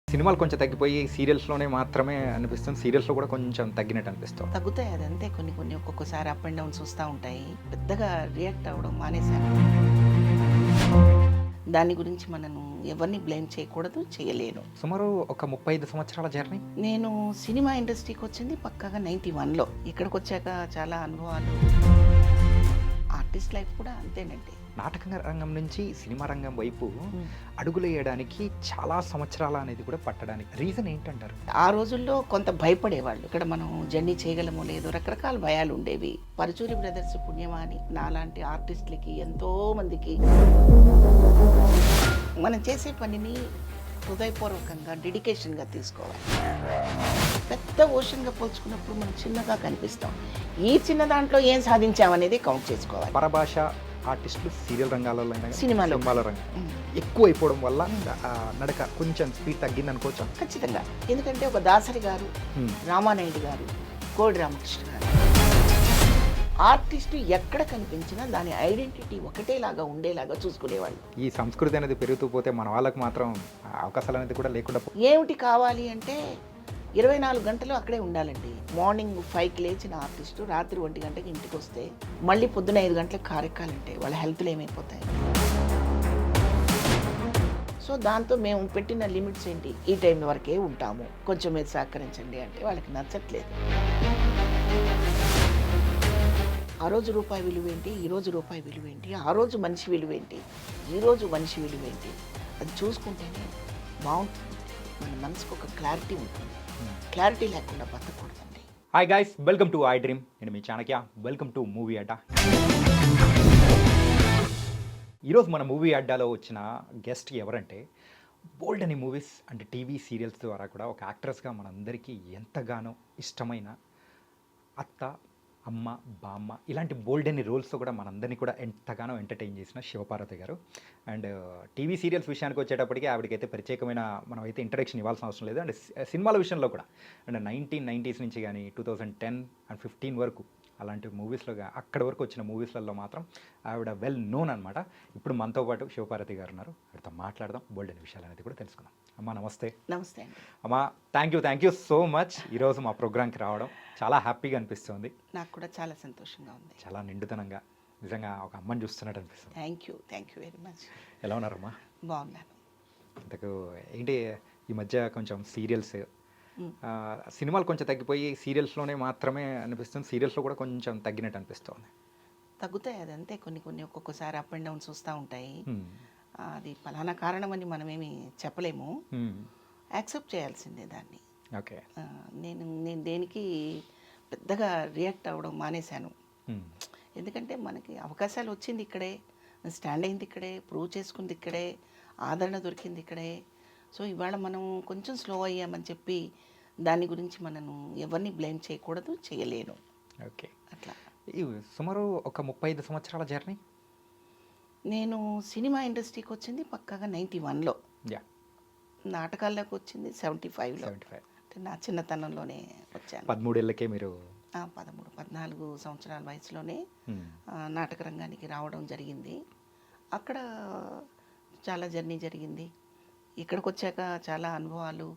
సినిమాలు కొంచెం తగ్గిపోయి సీరియల్స్‌లోనే మాత్రమే అనిపిస్తుంది. సీరియల్స్‌లో కూడా కొంచెం తగ్గినట్టు అనిపిస్తుంది. తగ్గుతాయి అదంతే. కొన్ని ఒక్కొక్కసారి అప్ అండ్ డౌన్స్ వస్తూ ఉంటాయి. పెద్దగా రియాక్ట్ అవ్వడం మానేశాను. దాని గురించి మనము ఎవరిని బ్లేమ్ చేయకూడదు, చేయలేను. సుమారు ఒక 35 సంవత్సరాల జర్నీ. నేను సినిమా ఇండస్ట్రీకి వచ్చింది పక్కాగా 91లో. ఇక్కడికొచ్చాక చాలా అనుభవాలు. ఆర్టిస్ట్ లైఫ్ కూడా అంతేనండి. నాటక రంగం నుంచి సినిమా రంగం వైపు అడుగులేయడానికి చాలా సంవత్సరాల అనేది కూడా పట్టడానికి రీజన్ ఏంటంటారు? ఆ రోజుల్లో కొంత భయపడేవాళ్ళు. ఇక్కడ మనం జర్నీ చేయగలమో లేదో రకరకాల భయాలు ఉండేవి. పరుచూరి బ్రదర్స్ పుణ్యమా అని నాలాంటి ఆర్టిస్టులకి ఎంతో మందికి మనం చేసే పనిని హృదయపూర్వకంగా డెడికేషన్గా తీసుకోవాలి. పెద్ద ఓషన్గా పోల్చుకున్నప్పుడు మనం చిన్నగా కనిపిస్తాం. ఈ చిన్న దాంట్లో ఏం సాధించామనేది కౌంట్ చేసుకోవాలి. పరభాష ఆర్టిస్టులు సీరియల్ రంగాలలో సినిమాలో రంగం ఎక్కువ అయిపోవడం వల్ల నడక కొంచెం స్పీడ్ తగ్గింది అనుకోవచ్చా? ఖచ్చితంగా. ఎందుకంటే ఒక దాసరి గారు, రామానాయుడు గారు, కోడి రామకృష్ణ గారు, ఆర్టిస్టు ఎక్కడ కనిపించినా దాని ఐడెంటిటీ ఒకటేలాగా ఉండేలాగా చూసుకునేవాళ్ళు. ఈ సంస్కృతి అనేది పెరుగుతూ పోతే మన వాళ్ళకి మాత్రం అవకాశాలు అనేది కూడా లేకుండా ఏమిటి కావాలి అంటే 24 గంటలు అక్కడే ఉండాలండి. మార్నింగ్ 5కి లేచిన ఆర్టిస్టు రాత్రి 1 గంటకి ఇంటికి వస్తే మళ్ళీ పొద్దున 5 గంటలకు కార్యక్రమాలంటే వాళ్ళ హెల్త్లు ఏమైపోతాయి. సో దాంతో మేము పెట్టిన లిమిట్స్ ఏంటి, ఈ టైం వరకే ఉంటాము, కొంచెం మీరు సహకరించండి అంటే వాళ్ళకి నచ్చట్లేదు. ఆ రోజు రూపాయి విలువేంటి, ఈ రోజు రూపాయి విలువేంటి, ఆ రోజు మనిషి విలువేంటి, ఈ రోజు మనిషి విలువేంటి, అది చూసుకుంటేనే బాగుంటుంది. మన మనసుకు ఒక క్లారిటీ ఉంటుంది. క్లారిటీ లేకుండా బతకూడదండి. Hi guys, welcome to I dream. నేను మీ Chanakya. Welcome to movie Adda. ఈరోజు మన మూవీ అడ్డాలో వచ్చిన గెస్ట్ ఎవరంటే బోల్డ్ అని మూవీస్ అండ్ టీవీ సీరియల్స్ ద్వారా కూడా ఒక యాక్ట్రెస్గా మనందరికీ ఎంతగానో ఇష్టమైన అత్త, అమ్మ, బామ్మ ఇలాంటి బోల్డ్ అని రోల్స్తో కూడా మనందరినీ కూడా ఎంతగానో ఎంటర్టైన్ చేసిన శివపార్వతి గారు. అండ్ టీవీ సీరియల్స్ విషయానికి వచ్చేటప్పటికి ఆవిడకైతే ప్రత్యేకమైన మనం అయితే ఇంట్రడక్షన్ ఇవ్వాల్సిన అవసరం లేదు. అండ్ సినిమాల విషయంలో కూడా అండ్ 1990s నుంచి కానీ 2010 అండ్ 15 వరకు అలాంటి మూవీస్లో అక్కడి వరకు వచ్చిన మూవీస్లలో మాత్రం ఆవిడ వెల్ నోన్ అనమాట. ఇప్పుడు మనతో పాటు శివపార్వతి గారు ఉన్నారు. ఆవిడతో మాట్లాడదాం, బోల్డ్ అని విషయాలు అనేది కూడా తెలుసుకుందాం. అమ్మ నమస్తే. నమస్తే అండి. అమ్మ థ్యాంక్ యూ సో మచ్. ఈరోజు మా ప్రోగ్రామ్కి రావడం చాలా హ్యాపీగా అనిపిస్తుంది. నాకు కూడా చాలా సంతోషంగా ఉంది. చాలా నిండుతనంగా నిజంగా ఒక అమ్మని చూస్తున్నట్టు అనిపిస్తుంది. Thank you very much. ఎలా ఉన్నారమ్మా? బాగున్నాను. ఇంతకు ఏంటి ఈ మధ్య కొంచెం సీరియల్స్ సినిమాలు కొంచెం తగ్గిపోయి సీరియల్స్‌లోనే మాత్రమే అనిపిస్తుంది. సీరియల్స్‌లో కూడా కొంచెం తగ్గినట్టు అనిపిస్తుంది. తగ్గుతాయి అదంతే. కొన్ని ఒక్కొక్కసారి అప్ అండ్ డౌన్స్ వస్తూ ఉంటాయి. అది ఫలానా కారణమని మనమేమి చెప్పలేము. యాక్సెప్ట్ చేయాల్సిందే దాన్ని. ఓకే. నేను దేనికి పెద్దగా రియాక్ట్ అవ్వడం మానేశాను. ఎందుకంటే మనకి అవకాశాలు వచ్చింది ఇక్కడే, స్టాండ్ అయింది ఇక్కడే, ప్రూవ్ చేసుకుంది ఇక్కడే, ఆదరణ దొరికింది ఇక్కడే. సో ఇవాళ మనం కొంచెం స్లో అయ్యామని చెప్పి దాని గురించి మనము ఎవరిని బ్లేమ్ చేయకూడదు, చేయలేను. ఓకే. అట్లా సుమారు ఒక 35 సంవత్సరాల జర్నీ. నేను సినిమా ఇండస్ట్రీకి వచ్చింది పక్కాగా 91లో. యా. నాటకాల్లోకి వచ్చింది 75లో. అంటే నా చిన్నతనంలోనే వచ్చాను. 13 ఏళ్ళకే మీరు 14 సంవత్సరాల వయసులోనే నాటక రంగానికి రావడం జరిగింది. అక్కడ చాలా జర్నీ జరిగింది. ఇక్కడికి వచ్చాక చాలా అనుభవాలు,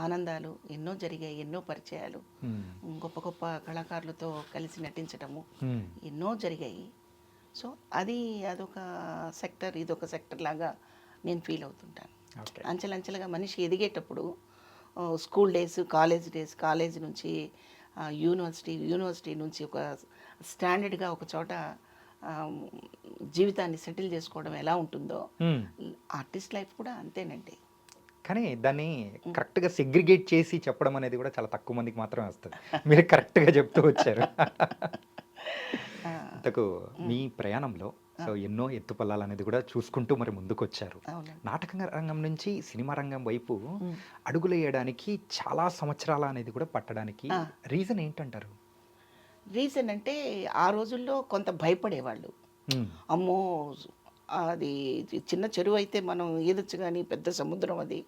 ఆనందాలు ఎన్నో జరిగాయి. ఎన్నో పరిచయాలు, గొప్ప గొప్ప కళాకారులతో కలిసి నటించటము ఎన్నో జరిగాయి. సో అదొక సెక్టర్, ఇదొక సెక్టర్ లాగా నేను ఫీల్ అవుతుంటాను. అంచెలంచెలుగా మనిషి ఎదిగేటప్పుడు స్కూల్ డేస్, కాలేజ్ నుంచి యూనివర్సిటీ నుంచి ఒక స్టాండర్డ్గా ఒక చోట జీవితాన్ని సెటిల్ చేసుకోవడం ఎలా ఉంటుందో ఆర్టిస్ట్ లైఫ్ కూడా అంతేనండి. కానీ దాన్ని కరెక్ట్గా సెగ్రిగేట్ చేసి చెప్పడం అనేది కూడా చాలా తక్కువ మందికి మాత్రమే వస్తుంది. మీరు కరెక్ట్గా చెప్తూ వచ్చారు. ఇంతకు మీ ప్రయాణంలో సో ఎన్నో ఎత్తుపల్లాలు అనేది కూడా చూసుకుంటూ మరి ముందుకు వచ్చారు. నాటక రంగం నుంచి సినిమా రంగం వైపు అడుగులేయడానికి చాలా సంవత్సరాల అనేది కూడా పట్టడానికి రీజన్ ఏంటంటారు? రీజన్ అంటే ఆ రోజుల్లో కొంత భయపడేవాళ్ళు. అమ్మో అది చిన్న చెరువు అయితే మనం ఈదొచ్చు, కానీ పెద్ద సముద్రం అది,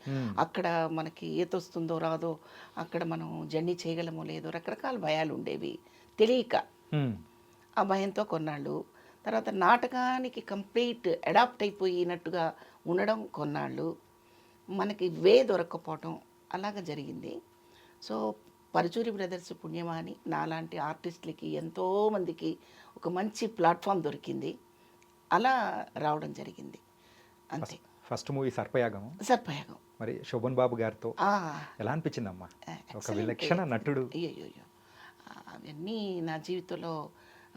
అక్కడ మనకి ఈత వస్తుందో రాదో, అక్కడ మనం జర్నీ చేయగలమో లేదో రకరకాల భయాలు ఉండేవి. తెలియక ఆ భయంతో కొన్నాళ్ళు తర్వాత నాటకానికి కంప్లీట్ అడాప్ట్ అయిపోయినట్టుగా ఉండడం కొన్నాళ్ళు, మనకి దొరక్కపోవటం అలాగ జరిగింది. సో పరుచూరి బ్రదర్స్ పుణ్యమా అని నాలాంటి ఆర్టిస్టులకి ఎంతోమందికి ఒక మంచి ప్లాట్ఫామ్ దొరికింది. అలా రావడం జరిగింది అంతే. First movie సర్పయాగం. సర్పయాగం మరి శోభన్ బాబు గారితో ఎలా అనిపించిందమ్మా? ఒక విలక్షణ నటుడు. అయ్యో అవన్నీ నా జీవితంలో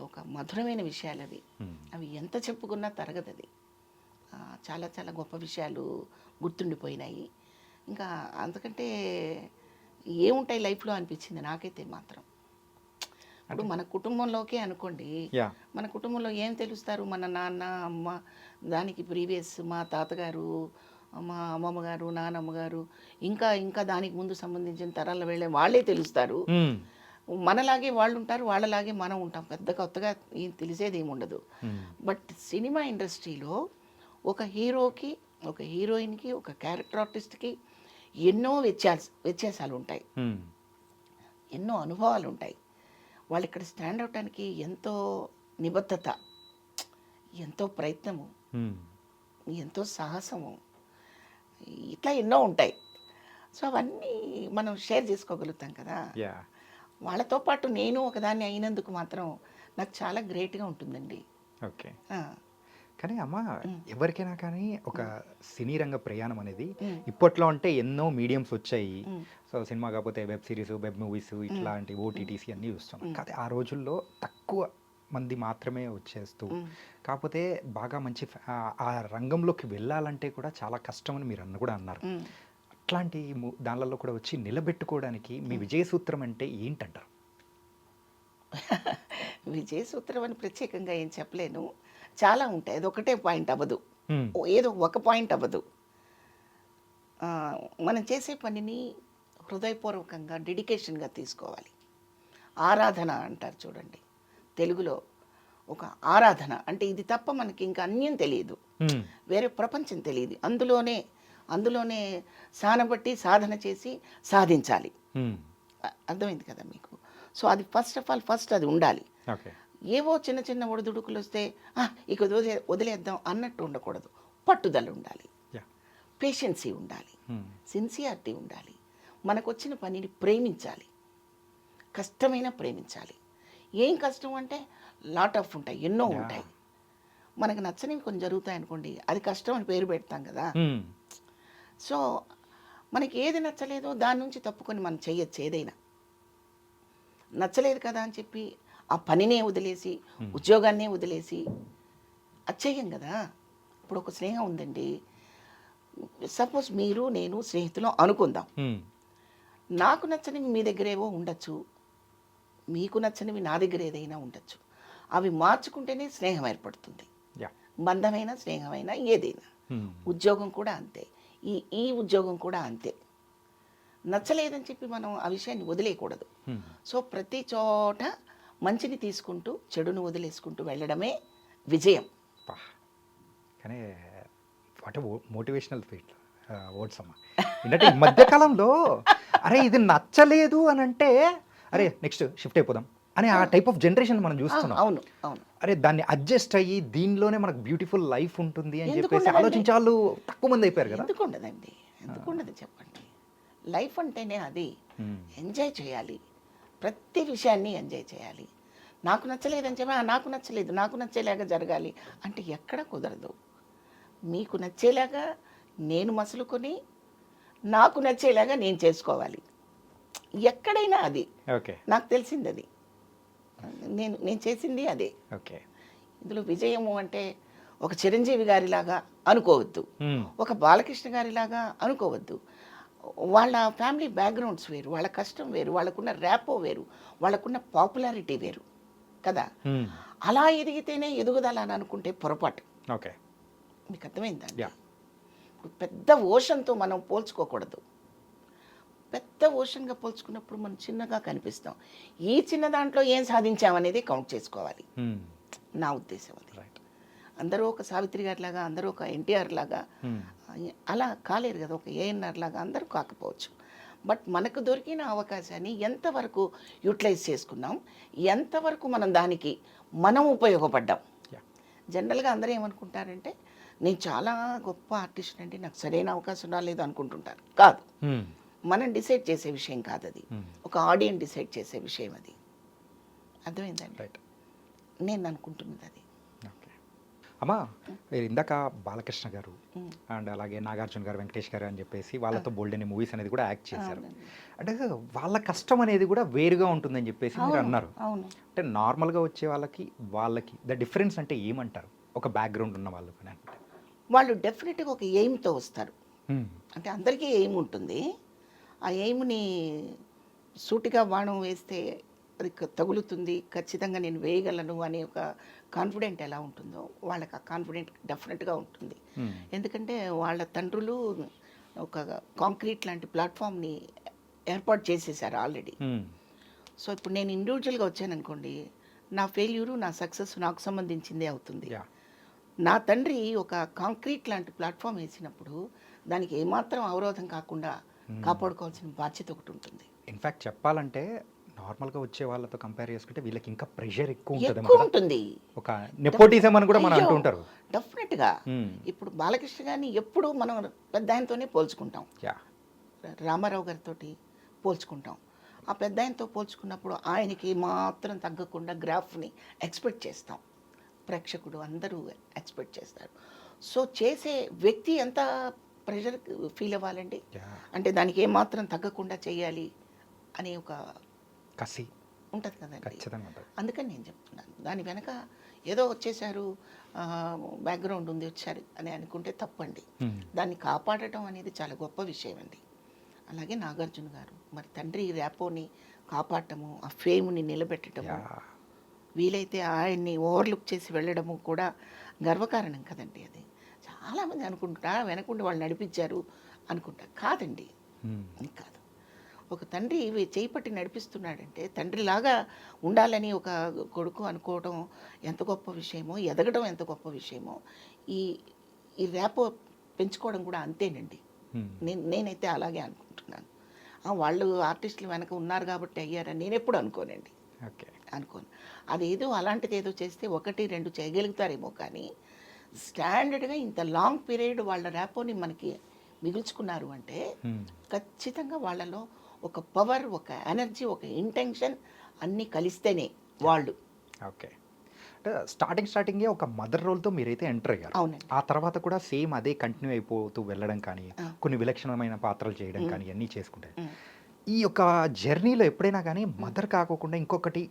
ఒక మధురమైన విషయాలు అవి. అవి ఎంత చెప్పుకున్నా తరగదది. చాలా చాలా గొప్ప విషయాలు గుర్తుండిపోయినాయి. ఇంకా అంతకంటే ఏముంటాయి లైఫ్లో అనిపించింది నాకైతే మాత్రం. ఇప్పుడు మన కుటుంబంలోకే అనుకోండి, మన కుటుంబంలో ఏం తెలుస్తారు? మన నాన్న అమ్మ, దానికి ప్రీవియస్ మా తాతగారు, మా అమ్మమ్మ గారు, నానమ్మ గారు, ఇంకా ఇంకా దానికి ముందు సంబంధించిన తరాల వెళ్ళే వాళ్ళే తెలుస్తారు. మనలాగే వాళ్ళు ఉంటారు, వాళ్ళలాగే మనం ఉంటాం. పెద్ద కొత్తగా ఏం తెలిసేది ఏమి ఉండదు. బట్ సినిమా ఇండస్ట్రీలో ఒక హీరోకి, ఒక హీరోయిన్కి, ఒక క్యారెక్టర్ ఆర్టిస్ట్కి ఎన్నో వ్యత్యాసాలు ఉంటాయి, ఎన్నో అనుభవాలు ఉంటాయి. వాళ్ళు ఇక్కడ స్టాండ్ అవటానికి ఎంతో నిబద్ధత, ఎంతో ప్రయత్నము, ఎంతో సాహసము, ఇట్లా ఎన్నో ఉంటాయి. సో అవన్నీ మనం షేర్ చేసుకోగలుగుతాం కదా. వాళ్ళతో పాటు నేను ఒకదాన్ని అయినందుకు మాత్రం నాకు చాలా గ్రేట్గా ఉంటుందండి. ఓకే. కానీ అమ్మ, ఎవరికైనా కానీ ఒక సినీ రంగ ప్రయాణం అనేది ఇప్పట్లో అంటే ఎన్నో మీడియంస్ వచ్చాయి. సో సినిమా కాకపోతే వెబ్ సిరీస్, వెబ్ మూవీస్, ఇట్లాంటి ఓటీటీసీ అన్నీ చూస్తున్నాం. కానీ ఆ రోజుల్లో తక్కువ మంది మాత్రమే వచ్చేస్తూ, కాకపోతే బాగా మంచి ఆ రంగంలోకి వెళ్ళాలంటే కూడా చాలా కష్టం అని మీరు కూడా అన్నారు. అట్లాంటి దానిలలో కూడా వచ్చి నిలబెట్టుకోవడానికి మీ విజయ సూత్రం అంటే ఏంటంటారు? విజయ సూత్రం అని ప్రత్యేకంగా ఏం చెప్పలేను, చాలా ఉంటాయి. అది ఒకటే పాయింట్ అవ్వదు, ఏదో ఒక పాయింట్ అవ్వదు. మనం చేసే పనిని హృదయపూర్వకంగా, డెడికేషన్గా తీసుకోవాలి. ఆరాధన అంటారు చూడండి తెలుగులో. ఒక ఆరాధన అంటే ఇది తప్ప మనకి ఇంకా అన్యం తెలియదు, వేరే ప్రపంచం తెలియదు. అందులోనే సానబట్టి సాధన చేసి సాధించాలి. అర్థమైంది కదా మీకు? సో అది ఫస్ట్ అది ఉండాలి. ఏవో చిన్న చిన్న ఒడిదుడుకులు వస్తే ఇక వదిలేద్దాం అన్నట్టు ఉండకూడదు. పట్టుదల ఉండాలి, పేషెన్సీ ఉండాలి, సిన్సియారిటీ ఉండాలి. మనకు వచ్చిన పనిని ప్రేమించాలి, కష్టమైన ప్రేమించాలి. ఏం కష్టం అంటే లాట్ ఆఫ్ ఉంటాయి, ఎన్నో ఉంటాయి. మనకు నచ్చనివి కొన్ని జరుగుతాయి అనుకోండి, అది కష్టం అని పేరు పెడతాం కదా. సో మనకి ఏది నచ్చలేదో దాని నుంచి తప్పుకొని మనం చేయొచ్చు. ఏదైనా నచ్చలేదు కదా అని చెప్పి ఆ పనినే వదిలేసి, ఉద్యోగాన్నే వదిలేసి అది చెయ్యం కదా. ఇప్పుడు ఒక స్నేహం ఉందండి, సపోజ్ మీరు నేను స్నేహితులు అనుకుందాం. నాకు నచ్చనివి మీ దగ్గర ఏవో ఉండొచ్చు, మీకు నచ్చనివి నా దగ్గర ఏదైనా ఉండొచ్చు. అవి మార్చుకుంటేనే స్నేహం ఏర్పడుతుంది. బంధమైన, స్నేహమైన, ఏదైనా. ఉద్యోగం కూడా అంతే, ఈ ఉద్యోగం కూడా అంతే. నచ్చలేదని చెప్పి మనం ఆ విషయాన్ని వదిలేయకూడదు. సో ప్రతి చోట మంచిని తీసుకుంటూ చెడును వదిలేసుకుంటూ వెళ్ళడమే విజయం. కానీ వాట్ మోటివేషనల్ వర్డ్స్ అమ్మా. ఏంటంటే ఈ మధ్యకాలంలో అరే ఇది నచ్చలేదు అని అంటే అరే నెక్స్ట్ షిఫ్ట్ అయిపోదాం అని ఆ టైప్ ఆఫ్ జనరేషన్ మనం చూస్తున్నాం. అవును అవును. అరే దాన్ని అడ్జస్ట్ అయ్యి దీనిలోనే మనకు బ్యూటిఫుల్ లైఫ్ ఉంటుంది అని చెప్పేసి ఆలోచించే వాళ్ళు తక్కువ మంది అయిపోయారు కదా. ఎందుకు ఉండదండి, ఎందుకు ఉండదు చెప్పండి. లైఫ్ అంటేనే అది. ఎంజాయ్ చేయాలి, ప్రతి విషయాన్ని ఎంజాయ్ చేయాలి. నాకు నచ్చలేదని చెప్పి నాకు నచ్చలేదు, నాకు నచ్చేలాగా జరగాలి అంటే ఎక్కడ కుదరదు. మీకు నచ్చేలాగా నేను మసులుకొని నాకు నచ్చేలాగా నేను చేసుకోవాలి. ఎక్కడైనా అది. నాకు తెలిసింది అది, నేను చేసింది అదే. ఇందులో విజయము అంటే ఒక చిరంజీవి గారిలాగా అనుకోవద్దు, ఒక బాలకృష్ణ గారిలాగా అనుకోవద్దు. వాళ్ళ ఫ్యామిలీ బ్యాక్గ్రౌండ్స్ వేరు, వాళ్ళ కష్టం వేరు, వాళ్ళకున్న ర్యాపో వేరు, వాళ్ళకున్న పాపులారిటీ వేరు కదా. అలా ఎదిగితేనే ఎదుగుదల అని అనుకుంటే పొరపాటు. మీకు అర్థమైందండి? ఇప్పుడు పెద్ద ఓషన్తో మనం పోల్చుకోకూడదు. పెద్ద ఓషన్గా పోల్చుకున్నప్పుడు మనం చిన్నగా కనిపిస్తాం. ఈ చిన్న దాంట్లో ఏం సాధించామనేది కౌంట్ చేసుకోవాలి. నా ఉద్దేశం అది. అందరూ ఒక సావిత్రి గారి లాగా, అందరూ ఒక ఎన్టీఆర్ లాగా అలా కాలేరు కదా, ఒక ఏఎన్ఆర్ లాగా అందరూ కాకపోవచ్చు. బట్ మనకు దొరికిన అవకాశాన్ని ఎంతవరకు యూటిలైజ్ చేసుకున్నాం, ఎంతవరకు మనం దానికి మనం ఉపయోగపడ్డాం, జనరల్గా అందరూ ఏమనుకుంటారంటే నేను చాలా గొప్ప ఆర్టిస్ట్ అండి, నాకు సరైన అవకాశం రాలేదు అనుకుంటుంటారు. కాదు, మనం డిసైడ్ చేసే విషయం కాదు అది, ఒక ఆడియన్స్ డిసైడ్ చేసే విషయం అది. అర్థమైందండి? రైట్. నేను అనుకుంటున్నది అది. ఓకే. అమ్మా, మీరు ఇందాక బాలకృష్ణ గారు అండ్ అలాగే నాగార్జున గారు, వెంకటేష్ గారు అని చెప్పేసి వాళ్ళతో బోల్డ్ అనే మూవీస్ అనేది కూడా యాక్ట్ చేశారు. అవునండి. అంటే వాళ్ళ కష్టం అనేది కూడా వేరుగా ఉంటుందని చెప్పేసి మీరు అవును, అన్నారు. అవును. అంటే నార్మల్గా వచ్చే వాళ్ళకి ద డిఫరెన్స్ అంటే ఏమంటారు, ఒక బ్యాక్గ్రౌండ్ ఉన్న వాళ్ళు అని అంటే? వాళ్ళు డెఫినెట్గా ఒక ఎయిమ్తో వస్తారు. అంటే అందరికీ ఎయిమ్ ఉంటుంది. ఆ ఎయిమ్ని సూటిగా బాణం వేస్తే అది తగులుతుంది, ఖచ్చితంగా నేను వేయగలను అనే ఒక కాన్ఫిడెంట్ ఎలా ఉంటుందో వాళ్ళకి ఆ కాన్ఫిడెంట్ డెఫినెట్గా ఉంటుంది. ఎందుకంటే వాళ్ళ తండ్రులు ఒక కాంక్రీట్ లాంటి ప్లాట్ఫామ్ని ఏర్పాటు చేసేసారు ఆల్రెడీ. సో ఇప్పుడు నేను ఇండివిజువల్గా వచ్చాను అనుకోండి, నా ఫెయిల్యూరు నా సక్సెస్ నాకు సంబంధించిందే అవుతుంది. నా తండ్రి ఒక కాంక్రీట్ లాంటి ప్లాట్ఫామ్ వేసినప్పుడు దానికి ఏమాత్రం అవరోధం కాకుండా కాపాడుకోవాల్సిన బాధ్యత ఒకటి ఉంటుంది. ఇన్ఫ్యాక్ట్ చెప్పాలంటే నార్మల్గా వచ్చే వాళ్ళతో కంపేర్ చేసుకుంటే వీళ్ళకి ఇంకా ప్రెషర్ ఎక్కువ ఎక్కువ ఉంటుంది. ఒక నెపోటిజం అని కూడా మనం అంటూ ఉంటారు. డెఫినెట్గా. ఇప్పుడు బాలకృష్ణ గారిని ఎప్పుడు మనం పెద్ద ఆయనతోనే పోల్చుకుంటాం, రామారావు గారితో పోల్చుకుంటాం. ఆ పెద్ద ఆయనతో పోల్చుకున్నప్పుడు ఆయనకి మాత్రం తగ్గకుండా గ్రాఫ్ని ఎక్స్పెక్ట్ చేస్తాం, ప్రేక్షకుడు అందరూ ఎక్స్పెక్ట్ చేస్తారు. సో చేసే వ్యక్తి ఎంత ప్రెషర్ ఫీల్ అవ్వాలండి, అంటే దానికి ఏమాత్రం తగ్గకుండా చేయాలి అనే ఒక కసి ఉంటుంది కదండి. ఖచ్చితంగా ఉంటుంది. అందుకని నేను చెప్తున్నాను, దాని వెనక ఏదో వచ్చేసారు, బ్యాక్గ్రౌండ్ ఉంది వచ్చారు అని అనుకుంటే తప్పండి. దాన్ని కాపాడటం అనేది చాలా గొప్ప విషయం అండి. అలాగే నాగార్జున గారు మరి తండ్రి ర్యాపోని కాపాడటము, ఆ ఫేమ్ని నిలబెట్టడము, వీలైతే ఆయన్ని ఓవర్లుక్ చేసి వెళ్ళడము కూడా గర్వకారణం కదండి. అది చాలామంది అనుకుంటా వెనకుండి వాళ్ళు నడిపించారు అనుకుంటా. కాదండి, కాదు. ఒక తండ్రి చేయి పట్టి నడిపిస్తున్నాడంటే తండ్రిలాగా ఉండాలని ఒక కొడుకు అనుకోవడం ఎంత గొప్ప విషయమో, ఎదగడం ఎంత గొప్ప విషయమో, ఈ ఈ ర్యాపో పెంచుకోవడం కూడా అంతేనండి. నేనైతే అలాగే అనుకుంటున్నాను. వాళ్ళు ఆర్టిస్టులు వెనక ఉన్నారు కాబట్టి అయ్యారని నేను ఎప్పుడు అనుకోనండి. అనుకోను. అదేదో అలాంటిది ఏదో చేస్తే 1-2 చేయగలుగుతారేమో, కానీ స్టాండర్డ్గా ఇంత లాంగ్ పీరియడ్ వాళ్ళ ర్యాపోని మనకి మిగుల్చుకున్నారు అంటే ఖచ్చితంగా వాళ్ళలో ఒక పవర్, ఒక ఎనర్జీ, ఒక ఇంటెన్షన్ అన్నీ కలిస్తేనే వాళ్ళు. ఓకే. అంటే స్టార్టింగే ఒక మదర్ రోల్తో మీరైతే ఎంటర్ అయ్యారు. అవునండి. ఆ తర్వాత కూడా సేమ్ అదే కంటిన్యూ అయిపోతూ వెళ్ళడం కానీ, కొన్ని విలక్షణమైన పాత్రలు చేయడం కానీ అన్నీ చేసుకుంటారు. ఈ యొక్క జర్నీలో ఎప్పుడైనా కానీ మదర్ కాకోకుండా ఇంకొకటి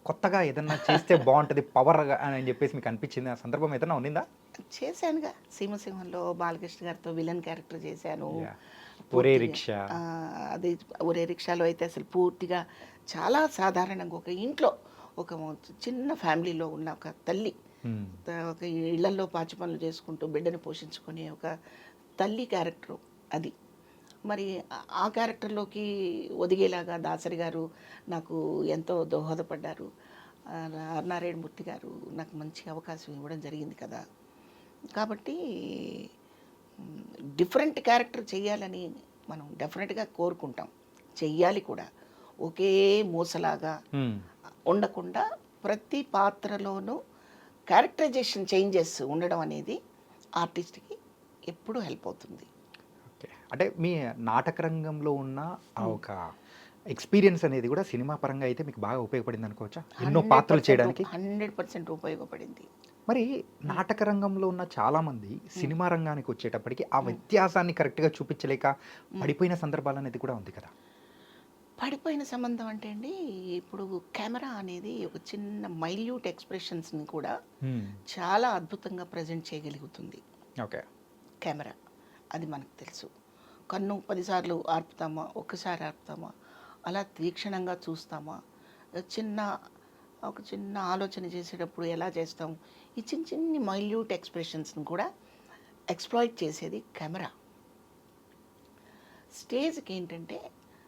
కొత్తగా ఏదన్నా చేస్తే బాగుంటుంది పవర్ అని చెప్పేసి మీకు అనిపించింది, ఆ సందర్భం ఏదైనా ఉన్నిందా? చేశానుగా, సీమసింహంలో బాలకృష్ణ గారితో విలన్ క్యారెక్టర్ చేశాను. ఒరే రిక్షా. అది ఒరే రిక్షాలో అయితే అసలు పూర్తిగా చాలా సాధారణంగా ఒక ఇంట్లో ఒక చిన్న ఫ్యామిలీలో ఉన్న ఒక తల్లి, ఒక ఇళ్లల్లో పాచి పనులు చేసుకుంటూ బిడ్డను పోషించుకునే ఒక తల్లి క్యారెక్టరు అది. మరి ఆ క్యారెక్టర్లోకి ఒదిగేలాగా దాసరి గారు నాకు ఎంతో దోహదపడ్డారు. నారాయణ మూర్తి గారు నాకు మంచి అవకాశం ఇవ్వడం జరిగింది కదా. కాబట్టి డిఫరెంట్ క్యారెక్టర్ చేయాలని మనం డెఫినెట్గా కోరుకుంటాం, చెయ్యాలి కూడా. ఒకే మూసలాగా ఉండకుండా ప్రతి పాత్రలోనూ క్యారెక్టరైజేషన్ చేంజెస్ ఉండడం అనేది ఆర్టిస్ట్కి ఎప్పుడూ హెల్ప్ అవుతుంది. ఓకే. అంటే మీ నాటక రంగంలో ఉన్న ఆ ఒక ఎక్స్పీరియన్స్ అనేది కూడా సినిమా పరంగా అయితే మీకు బాగా ఉపయోగపడింది అనుకోవచ్చా, ఎన్నో పాత్రలు చేయడానికి? 100% ఉపయోగపడింది. మరి నాటక రంగంలో ఉన్న చాలామంది సినిమా రంగానికి వచ్చేటప్పటికి ఆ వ్యత్యాసాన్ని కరెక్ట్గా చూపించలేక పడిపోయిన సందర్భాలు అనేది కూడా ఉంది కదా. పడిపోయిన సంబంధం అంటే అండి, ఇప్పుడు కెమెరా అనేది ఒక చిన్న మైల్యూట్ ఎక్స్ప్రెషన్స్ని కూడా చాలా అద్భుతంగా ప్రజెంట్ చేయగలుగుతుంది. ఓకే. కెమెరా అది మనకు తెలుసు. కన్ను 10 సార్లు ఆర్పుతామా, ఒక్కసారి ఆర్పుతామా, అలా తీక్షణంగా చూస్తామా, ఒక చిన్న ఆలోచన చేసేటప్పుడు ఎలా చేస్తాం, ఈ చిన్ని మైల్యూట్ ఎక్స్ప్రెషన్స్ని కూడా ఎక్స్ప్లాయిట్ చేసేది కెమెరా. స్టేజ్కి ఏంటంటే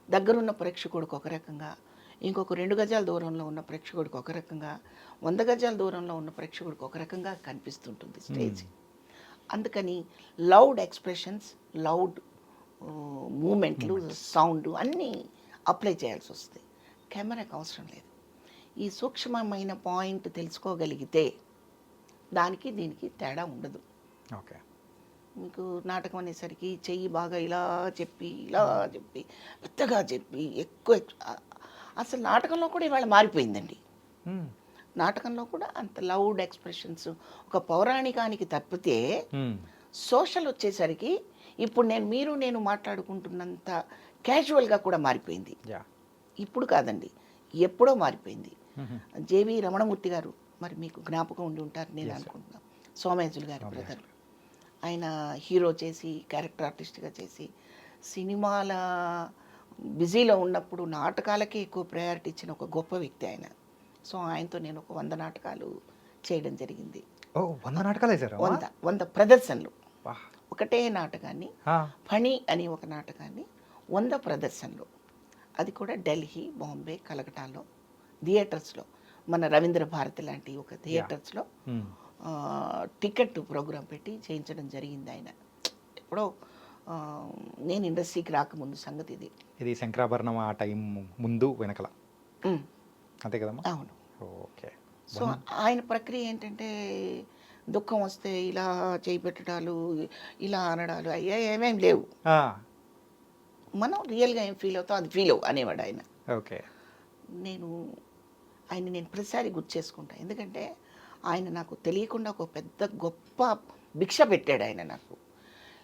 దగ్గరున్న ప్రేక్షకుడికి ఒక రకంగా, ఇంకొక 2 గజాల దూరంలో ఉన్న ప్రేక్షకుడికి ఒక రకంగా, 100 గజాల దూరంలో ఉన్న ప్రేక్షకుడికి ఒక రకంగా కనిపిస్తుంటుంది స్టేజ్. అందుకని లౌడ్ ఎక్స్ప్రెషన్స్, లౌడ్ మూమెంట్లు, సౌండ్ అన్నీ అప్లై చేయాల్సి వస్తుంది. కెమెరాకి అవసరం లేదు. ఈ సూక్ష్మమైన పాయింట్ తెలుసుకోగలిగితే దానికి దీనికి తేడా ఉండదు. ఓకే. మీకు నాటకం అనేసరికి చెయ్యి బాగా ఇలా చెప్పి పెద్దగా చెప్పి ఎక్కువ అసలు నాటకంలో కూడా ఇవాళ మారిపోయిందండి. హ్మ్. నాటకంలో కూడా అంత లౌడ్ ఎక్స్ప్రెషన్స్ ఒక పౌరాణికానికి తప్పితే హ్మ్. సోషల్ వచ్చేసరికి ఇప్పుడు నేను మాట్లాడుకుంటున్నంత క్యాజువల్గా కూడా మారిపోయింది. యా. ఇప్పుడు కాదండి, ఎప్పుడో మారిపోయింది. మ్మ్. జేవి రమణమూర్తి గారు మరి మీకు జ్ఞాపకం ఉండి ఉంటారు నేను Yes, sir. అనుకుంటున్నాను. సోమయాజులు గారి సోమయాజులు. బ్రదర్. ఆయన హీరో చేసి క్యారెక్టర్ ఆర్టిస్ట్గా చేసి సినిమాల బిజీలో ఉన్నప్పుడు నాటకాలకే ఎక్కువ ప్రయారిటీ ఇచ్చిన ఒక గొప్ప వ్యక్తి ఆయన. సో ఆయనతో నేను ఒక 100 నాటకాలు చేయడం జరిగింది. ఓ 100 నాటకాలు వేసారా? 100 ప్రదర్శనలు. వా. ఒకటే నాటకాన్ని ఆ. ఫణి అని ఒక నాటకాన్ని 100 ప్రదర్శనలు. అది కూడా ఢిల్లీ, బాంబే, కలకటాలో థియేటర్స్లో మన రవీంద్ర భారతి లాంటి ఒక థియేటర్స్లో మ్మ్. టికెట్ ప్రోగ్రాం పెట్టి చేయించడం జరిగింది ఆయన. ఎప్పుడో నేను ఇండస్ట్రీకి రాకముందు సంగతి ఇది. ఇది శంకరాభరణం ఆ టైం ముందు వెనకల ఉమ్, అంతే కదమ్మా? అవును. ఓకే. సో ఆయన ప్రక్రియ ఏంటంటే దుఃఖం వస్తే ఇలా చేయి పెట్టడాలు, ఇలా అనడాలు అయ్యా ఏమేం లేవు. ఆ. మనం రియల్గా ఏం ఫీల్ అవుతాం అది ఫీల్ అవ్వు అనేవాడు ఆయన. ఓకే. నేను ప్రతిసారి గుర్తు చేసుకుంటాను. ఎందుకంటే ఆయన నాకు తెలియకుండా ఒక పెద్ద గొప్ప భిక్ష పెట్టాడు ఆయన నాకు.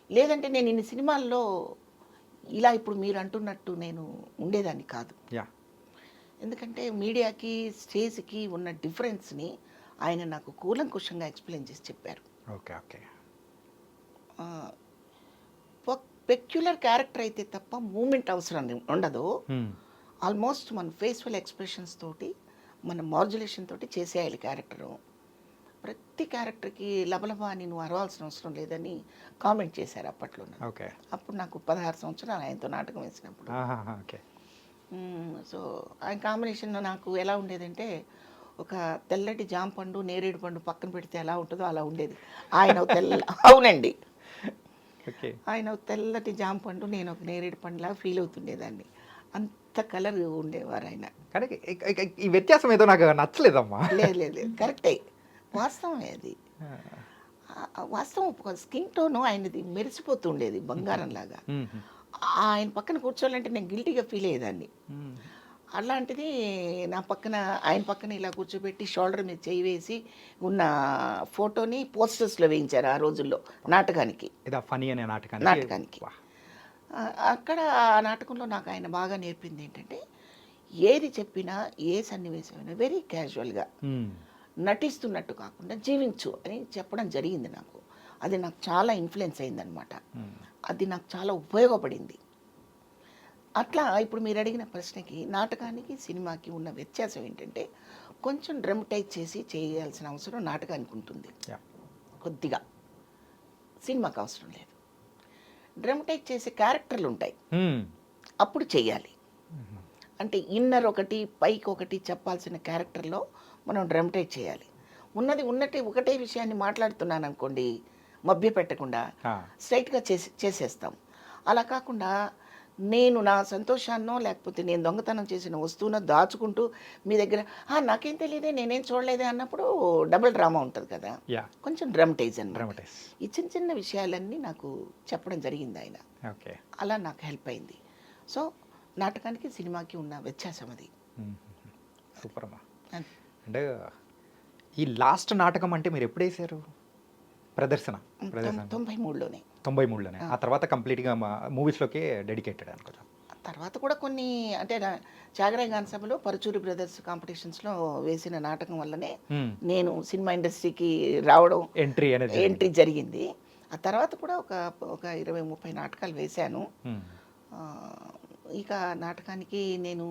లేదంటే నేను ఇన్ని సినిమాల్లో ఇలా ఇప్పుడు మీరు అంటున్నట్టు నేను ఉండేదాన్ని కాదు. యా. ఎందుకంటే మీడియాకి స్టేజ్కి ఉన్న డిఫరెన్స్ని ఆయన నాకు కూలంకుషంగా ఎక్స్ప్లెయిన్ చేసి చెప్పారు. ఓకే. ఓకే. పెక్యులర్ క్యారెక్టర్ అయితే తప్ప మూమెంట్ అవసరం ఉండదు. మ్మ్. ఆల్మోస్ట్ మన ఫేస్ఫుల్ ఎక్స్ప్రెషన్స్ తోటి మన మాడ్యులేషన్ తోటి చేసేయాలి క్యారెక్టరు. ప్రతి క్యారెక్టర్కి లబలబా అని నువ్వు అరవాల్సిన అవసరం లేదని కామెంట్ చేశారు అప్పట్లో. ఓకే. అప్పుడు నాకు 16 సంవత్సరాలు ఆయనతో నాటకం వేసినప్పుడు. ఆహాహా. ఓకే. సో ఆయన కాంబినేషన్ నాకు ఎలా ఉండేదంటే ఒక తెల్లటి జామ పండు నేరేడు పండు పక్కన పెడితే ఎలా ఉంటుందో అలా ఉండేది. ఆయన ఒక అవునండి, ఓకే. ఆయన ఒక తెల్లటి జామ పండు, నేను ఒక నేరేడు పండులాగా ఫీల్ అవుతుండేదాన్ని. అంత కలర్ ఉండేవారు ఆయన. కానీ ఈ వ్యత్యాసం ఏదో నాకు నచ్చలేదమ్మా. లేదు కరెక్టే, వాస్తవమే అది. వాస్తవం ఒక స్కిన్ టోను ఆయనది మెరిసిపోతుండేది బంగారంలాగా. మ్మ్. ఆయన పక్కన కూర్చోవాలంటే నేను గిల్టీగా ఫీల్ అయ్యేదాన్ని. మ్మ్. అలాంటిది ఆయన పక్కన ఇలా కూర్చోబెట్టి షోల్డర్ మీద చేయి వేసి ఉన్న ఫోటోని పోస్టర్స్లో వేయించారు ఆ రోజుల్లో నాటకానికి. ఇదా ఫనీ అనే నాటకానికి. వా. అక్కడ ఆ నాటకంలో నాకు ఆయన బాగా నేర్పింది ఏంటంటే ఏది చెప్పినా ఏ సన్నివేశమైనా వెరీ క్యాజువల్గా మ్మ్. నటిస్తున్నట్టు కాకుండా జీవించు అని చెప్పడం జరిగింది నాకు. అది నాకు చాలా ఇన్ఫ్లుయెన్స్ అయిందనమాట. మ్మ్. అది నాకు చాలా ఉపయోగపడింది. అట్లా ఇప్పుడు మీరు అడిగిన ప్రశ్నకి నాటకానికి సినిమాకి ఉన్న వ్యత్యాసం ఏంటంటే కొంచెం డ్రమటైజ్ చేసి చేయాల్సిన అవసరం నాటకానికి ఉంటుంది యా. కొద్దిగా, సినిమాకి అవసరం లేదు. డ్రమటైజ్ చేసే క్యారెక్టర్లు ఉంటాయి, మ్మ్. అప్పుడు చెయ్యాలి. అంటే ఇన్నర్ ఒకటి పైకి ఒకటి చెప్పాల్సిన క్యారెక్టర్లో మనం డ్రమటైజ్ చేయాలి. ఉన్నట్టే ఒకటే విషయాన్ని మాట్లాడుతున్నాను అనుకోండి, మభ్య పెట్టకుండా ఆ. స్ట్రైట్గా చేసేస్తాం. అలా కాకుండా నేను నా సంతోషాన్నో లేకపోతే నేను దొంగతనం చేసిన వస్తువునో దాచుకుంటూ మీ దగ్గర నాకేం తెలియదే నేనేం చూడలేదే అన్నప్పుడు డబుల్ డ్రామా ఉంటుంది కదా. యా. కొంచెం డ్రమటైజ్ అన్నమాట. డ్రామటైజ్. ఈ చిన్న విషయాలన్నీ నాకు చెప్పడం జరిగింది ఆయన. ఓకే. అలా నాకు హెల్ప్ అయింది. సో నాటకానికి సినిమాకి ఉన్న వ్యత్యాసం అది. మ్మ్. సూపర్ అమ్మా. అంతే. అంటే ఈ లాస్ట్ నాటకం అంటే మీరు ఎప్పుడు వేసారు ప్రదర్శన? 93లోనే. 93లోనే. ఆ తర్వాత కంప్లీట్గా మా మూవీస్లోకే డెడికేటెడ్ అనుకుంటా. తర్వాత కూడా కొన్ని అంటే చాగరాయ గాన సభలో పరుచూరి బ్రదర్స్ కాంపిటీషన్స్లో వేసిన నాటకం వల్లనే నేను సినిమా ఇండస్ట్రీకి రావడం, ఎంట్రీ జరిగింది. ఆ తర్వాత కూడా ఒక 20-30 నాటకాలు వేశాను. ఇక నాటకానికి నేను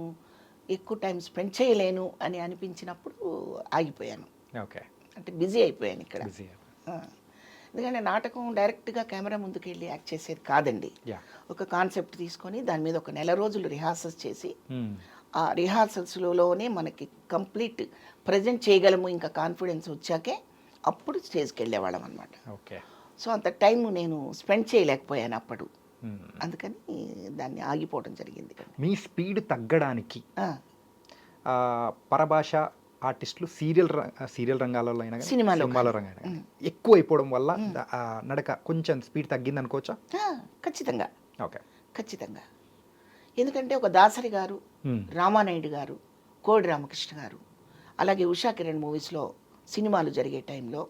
ఎక్కువ టైం స్పెండ్ చేయలేను అని అనిపించినప్పుడు ఆగిపోయాను. ఓకే. అంటే బిజీ అయిపోయాను ఇక్కడ. ఎందుకంటే నాటకం డైరెక్ట్గా కెమెరా ముందుకు వెళ్ళి యాక్ట్ చేసేది కాదండి. ఒక కాన్సెప్ట్ తీసుకొని దాని మీద ఒక నెల రోజులు రిహార్సల్స్ చేసి ఆ రిహార్సల్స్లోనే మనకి కంప్లీట్ ప్రజెంట్ చేయగలము ఇంకా కాన్ఫిడెన్స్ వచ్చాకే అప్పుడు స్టేజ్కి వెళ్ళేవాళ్ళం అనమాట. ఓకే. సో అంత టైం నేను స్పెండ్ చేయలేకపోయాను అప్పుడు. అందుకని దాన్ని ఆగిపోవడం జరిగింది. మీ స్పీడ్ తగ్గడానికి పరభాష ఆర్టిస్టులు సీరియల్ రంగాలలో అయినా కానీ సినిమాలో సినిమాలో రంగం అయినా కానీ ఎక్కువ అయిపోవడం వల్ల ఆ నడక కొంచెం స్పీడ్ తగ్గింది అనుకోవచ్చా? ఖచ్చితంగా, ఓకే. ఖచ్చితంగా. ఎందుకంటే ఒక దాసరి గారు, రామానాయుడు గారు, కోడి రామకృష్ణ గారు, అలాగే ఉషా కిరణ్ మూవీస్లో సినిమాలు జరిగే టైంలో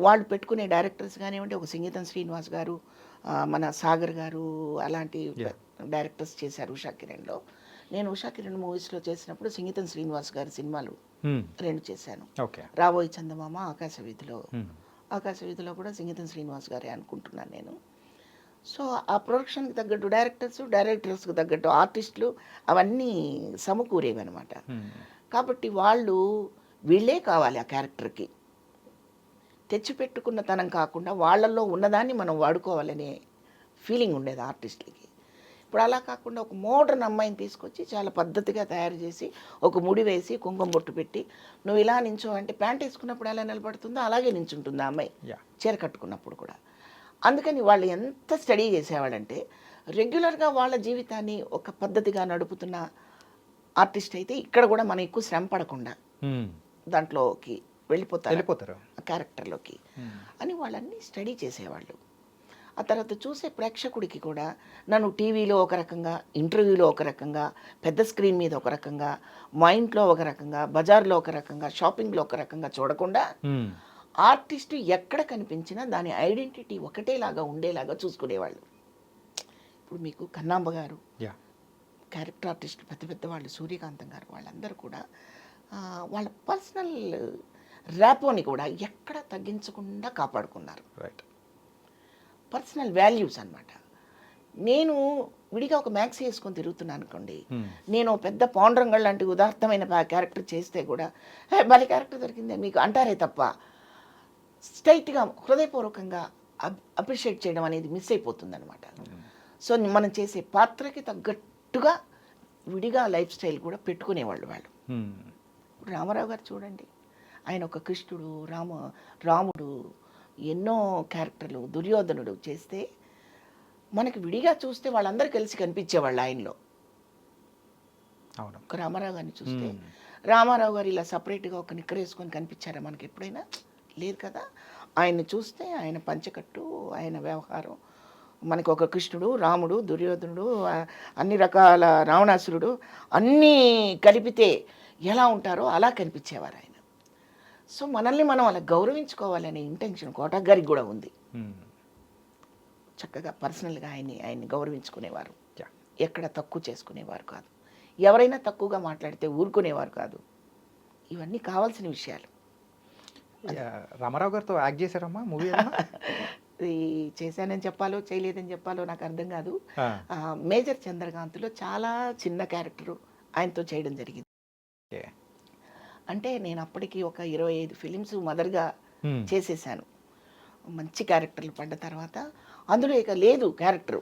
వాళ్ళు పెట్టుకునే డైరెక్టర్స్ కానివ్వండి, ఒక సంగీతం శ్రీనివాస్ గారు, మన సాగర్ గారు అలాంటి డైరెక్టర్స్ చేశారు ఉషా కిరణ్లో. నేను ఉషా కిరణ్ మూవీస్లో చేసినప్పుడు సంగీతం శ్రీనివాస్ గారి సినిమాలు 2 చేశాను. ఓకే. రాబోయే చందమామ, ఆకాశవీధిలో. ఆకాశవీధిలో కూడా సంగీతం శ్రీనివాస్ గారే అనుకుంటున్నాను నేను. సో ఆ ప్రొడక్షన్కి తగ్గట్టు డైరెక్టర్స్కి తగ్గట్టు ఆర్టిస్టులు అవన్నీ సమకూరేవన్నమాట. కాబట్టి వాళ్ళు వీళ్ళే కావాలి ఆ క్యారెక్టర్కి. తెచ్చిపెట్టుకున్న తనం కాకుండా వాళ్ళల్లో ఉన్నదాన్ని మనం వాడుకోవాలనే ఫీలింగ్ ఉండేది ఆర్టిస్టులకి. ఇప్పుడు అలా కాకుండా ఒక మోడర్న్ అమ్మాయిని తీసుకొచ్చి చాలా పద్ధతిగా తయారు చేసి ఒక ముడి వేసి కుంకుమ బొట్టు పెట్టి నువ్వు ఇలా నించో అంటే ప్యాంట్ వేసుకున్నప్పుడు ఎలా నిలబడుతుందో అలాగే నించుంటుంది ఆ అమ్మాయి చీర కట్టుకున్నప్పుడు కూడా. అందుకని వాళ్ళు ఎంత స్టడీ చేసేవాళ్ళంటే రెగ్యులర్గా వాళ్ళ జీవితాన్ని ఒక పద్ధతిగా నడుపుతున్న ఆర్టిస్ట్ అయితే ఇక్కడ కూడా మనం ఎక్కువ శ్రమ పడకుండా దాంట్లోకి వెళ్ళిపోతారు క్యారెక్టర్లోకి అని వాళ్ళన్నీ స్టడీ చేసేవాళ్ళు. ఆ తర్వాత చూసే ప్రేక్షకుడికి కూడా నన్ను టీవీలో ఒక రకంగా, ఇంటర్వ్యూలో ఒక రకంగా, పెద్ద స్క్రీన్ మీద ఒక రకంగా, మా ఇంట్లో ఒక రకంగా, బజార్లో ఒక రకంగా, షాపింగ్లో ఒక రకంగా చూడకుండా ఆర్టిస్టు ఎక్కడ కనిపించినా దాని ఐడెంటిటీ ఒకటేలాగా ఉండేలాగా చూసుకునేవాళ్ళు. ఇప్పుడు మీకు కన్నాంబ గారు, క్యారెక్టర్ ఆర్టిస్ట్ పెద్ద పెద్ద వాళ్ళు, సూర్యకాంతం గారు, వాళ్ళందరూ కూడా వాళ్ళ పర్సనల్ ర్యాపోని కూడా ఎక్కడ తగ్గించకుండా కాపాడుకున్నారు. రైట్. పర్సనల్ వాల్యూస్ అన్నమాట. నేను విడిగా ఒక మ్యాక్సీ వేసుకొని తిరుగుతున్నాను అనుకోండి, నేను పెద్ద పాండురంగల్ లాంటి ఉదాత్తమైన క్యారెక్టర్ చేస్తే కూడా భలే క్యారెక్టర్ దొరికిందే మీకు అంటారే తప్ప స్ట్రైట్గా హృదయపూర్వకంగా అప్రిషియేట్ చేయడం అనేది మిస్ అయిపోతుంది అనమాట. సో మనం చేసే పాత్రకి తగ్గట్టుగా విడిగా లైఫ్ స్టైల్ కూడా పెట్టుకునేవాళ్ళు వాళ్ళు. రామారావు గారు చూడండి, ఆయన ఒక కృష్ణుడు, రాముడు, ఎన్నో క్యారెక్టర్లు, దుర్యోధనుడు చేస్తే మనకి విడిగా చూస్తే వాళ్ళందరూ కలిసి కనిపించేవాళ్ళు ఆయనలో. అవును. ఒక రామారావు గారిని చూస్తే రామారావు గారు ఇలా సపరేట్గా ఒక నిక్కర వేసుకొని కనిపించారా మనకి ఎప్పుడైనా? లేదు కదా. ఆయన్ని చూస్తే ఆయన పంచకట్టు, ఆయన వ్యవహారం, మనకి ఒక కృష్ణుడు, రాముడు, దుర్యోధనుడు, అన్ని రకాల రావణాసురుడు అన్నీ కలిపితే ఎలా ఉంటారో అలా కనిపించేవారు ఆయన. సో మనల్ని మనం అలా గౌరవించుకోవాలనే ఇంటెన్షన్ కోటక్ గారికి కూడా ఉంది. చక్కగా పర్సనల్గా ఆయన్ని గౌరవించుకునేవారు, ఎక్కడ తక్కువ చేసుకునేవారు కాదు. ఎవరైనా తక్కువగా మాట్లాడితే ఊరుకునేవారు కాదు. ఇవన్నీ కావాల్సిన విషయాలు. రామారావు గారితో యాక్ట్ చేశారమ్మా మూవీ? చేశానని చెప్పాలో చేయలేదని చెప్పాలో నాకు అర్థం కాదు. మేజర్ చంద్రకాంత్లో చాలా చిన్న క్యారెక్టరు ఆయనతో చేయడం జరిగింది. అంటే నేను అప్పటికి ఒక 25 ఫిలిమ్స్ మదర్గా చేసేసాను. మంచి క్యారెక్టర్లు పడ్డ తర్వాత అందులో ఇక లేదు క్యారెక్టరు.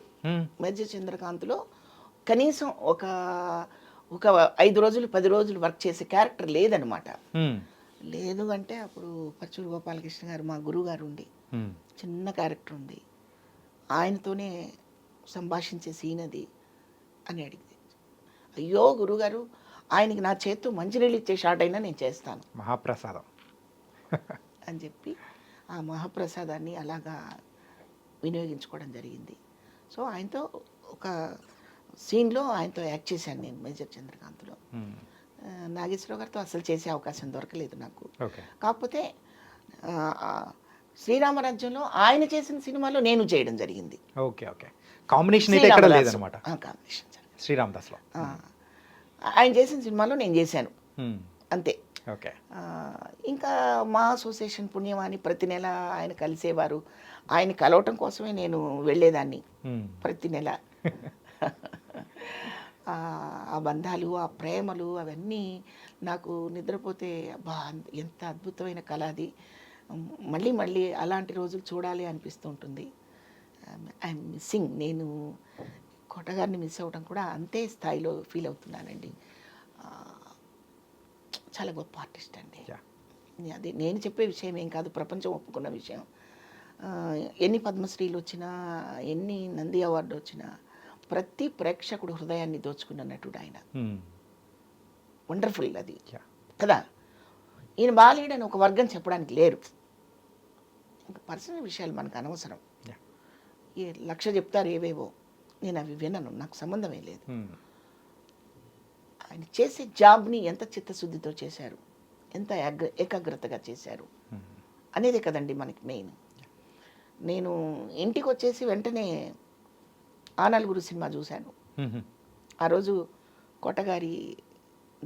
మేజర్ చంద్రకాంత్లో కనీసం ఒక 5 రోజులు 10 రోజులు వర్క్ చేసే క్యారెక్టర్ లేదనమాట. లేదు అంటే అప్పుడు పర్చూరు గోపాలకృష్ణ గారు మా గురువు గారు ఉండి చిన్న క్యారెక్టర్ ఉంది, ఆయనతోనే సంభాషించే సీన్ అది అని అడిగింది. అయ్యో గురువుగారు, ఆయనకి నా చేత్తో మంచినీళ్ళు ఇచ్చే షాట్ అయినా నేను చేస్తాను, మహాప్రసాదం అని చెప్పి ఆ మహాప్రసాదాన్ని అలాగా వినియోగించుకోవడం జరిగింది. సో ఆయనతో ఒక సీన్లో ఆయనతో యాక్ట్ చేశాను నేను మేజర్ చంద్రకాంత్లో. నాగేశ్వరరావు గారితో అసలు చేసే అవకాశం దొరకలేదు నాకు. కాకపోతే శ్రీరామరాజ్యంలో ఆయన చేసిన సినిమాలో నేను చేయడం జరిగింది. Okay okay. కాంబినేషన్ అయితే ఎక్కడ లేదన్నమాట. కాంబినేషన్ శ్రీరామదాస్లో ఆయన చేసిన సినిమాలో నేను చేశాను అంతే. ఓకే. ఇంకా మా అసోసియేషన్ పుణ్యమాని ప్రతి నెల ఆయన కలిసేవారు. ఆయన కలవటం కోసమే నేను వెళ్ళేదాన్ని ప్రతి నెల. ఆ బంధాలు, ఆ ప్రేమలు అవన్నీ నాకు నిద్రపోతే అబ్బా ఎంత అద్భుతమైన కళ అది, మళ్ళీ మళ్ళీ అలాంటి రోజులు చూడాలి అనిపిస్తూ ఉంటుంది. I'm missing. నేను కోటగారిని మిస్ అవ్వడం కూడా అంతే స్థాయిలో ఫీల్ అవుతున్నానండి. చాలా గొప్ప ఆర్టిస్ట్ అండి. అది నేను చెప్పే విషయం ఏం కాదు, ప్రపంచం ఒప్పుకున్న విషయం. ఎన్ని పద్మశ్రీలు వచ్చినా, ఎన్ని నంది అవార్డు వచ్చినా ప్రతి ప్రేక్షకుడు హృదయాన్ని దోచుకున్న నటుడు ఆయన. వండర్ఫుల్ అది కదా. ఈయన బాలేడని ఒక వర్గం చెప్పడానికి లేరు. ఇంకా పర్సనల్ విషయాలు మనకు అనవసరం. Yeah. ఈ 1,00,000 చెప్తారు ఏవేవో, నేను అవి వినను, నాకు సంబంధమే లేదు. ఆయన చేసే జాబ్ని ఎంత చిత్తశుద్ధితో చేశారు, ఎంత ఏకాగ్రతగా చేశారు అనేది కదండి మనకి మెయిన్. నేను ఇంటికి వచ్చేసి వెంటనే ఆ నలుగురు సినిమా చూశాను. ఆ రోజు కోటగారి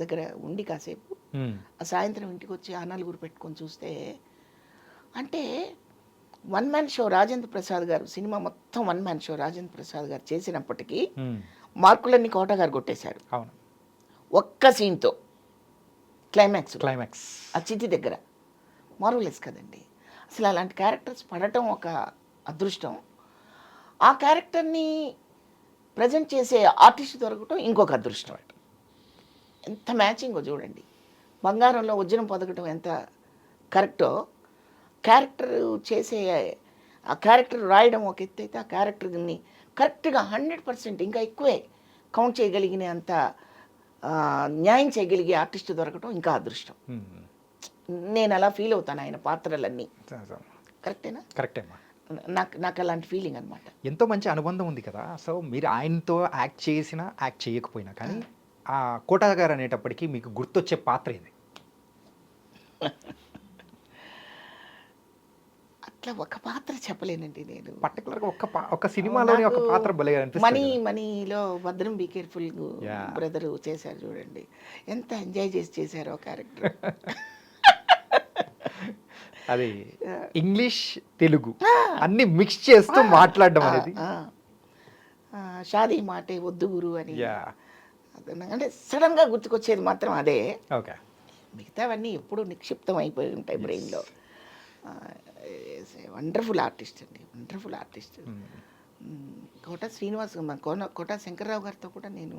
దగ్గర ఉండి కాసేపు ఆ సాయంత్రం ఇంటికి వచ్చి ఆ నలుగురు పెట్టుకొని చూస్తే, అంటే one man show Rajendra Prasad గారు, సినిమా మొత్తం one man show Rajendra Prasad గారు చేసినప్పటికీ మార్కులన్నీ కోటగారు కొట్టేశారు. అవును, ఒక్క సీన్తో క్లైమాక్స్ ఆ చితి దగ్గర. మార్వలెస్ కదండి. అసలు అలాంటి క్యారెక్టర్స్ పడటం ఒక అదృష్టం, ఆ క్యారెక్టర్ని ప్రజెంట్ చేసే ఆర్టిస్ట్ దొరకటం ఇంకొక అదృష్టం. ఎంత మ్యాచింగో చూడండి. బంగారంలో వజ్రం పొదగటం ఎంత కరెక్టో, క్యారెక్టర్ చేసే ఆ క్యారెక్టర్ రాయడం ఒక ఎత్తు అయితే, ఆ క్యారెక్టర్ని కరెక్ట్గా 100% ఇంకా ఎక్కువే కౌంట్ చేయగలిగిన అంత న్యాయం చేయగలిగే ఆర్టిస్ట్ దొరకటం ఇంకా అదృష్టం. నేను అలా ఫీల్ అవుతాను ఆయన పాత్రలన్నీ. కరెక్టేనా? కరెక్టేమ్మా. నాకు అలాంటి ఫీలింగ్ అనమాట. ఎంతో మంచి అనుబంధం ఉంది కదా. సో మీరు ఆయనతో యాక్ట్ చేసినా యాక్ట్ చేయకపోయినా కానీ ఆ కోటా గారు అనేటప్పటికీ మీకు గుర్తొచ్చే పాత్ర ఇది? అట్లా ఒక పాత్ర చెప్పలేనండి నేను. పర్టికులర్గా ఒక సినిమాలోని ఒక పాత్ర భలే అనిపిస్తుంది. మనీలో భద్రం బీ కేర్ఫుల్ బ్రదరు చేశారు చూడండి, ఎంత ఎంజాయ్ చేశారు ఆ క్యారెక్టర్. అది ఇంగ్లీష్ తెలుగు అన్ని మిక్స్ చేస్తూ మాట్లాడడం అనేది. షాదీ మాటే వద్దు గురు అని, అంటే సడన్గా గుర్తుకొచ్చేది మాత్రం అదే. ఓకే, మిగతావన్నీ ఎప్పుడూ నిక్షిప్తం అయిపోయి ఉంటాయి బ్రెయిన్లో. వండర్ఫుల్ ఆర్టిస్ట్ అండి, వండర్ఫుల్ ఆర్టిస్ట్. కోట శ్రీనివాస్, కోట శంకర్రావు గారితో కూడా నేను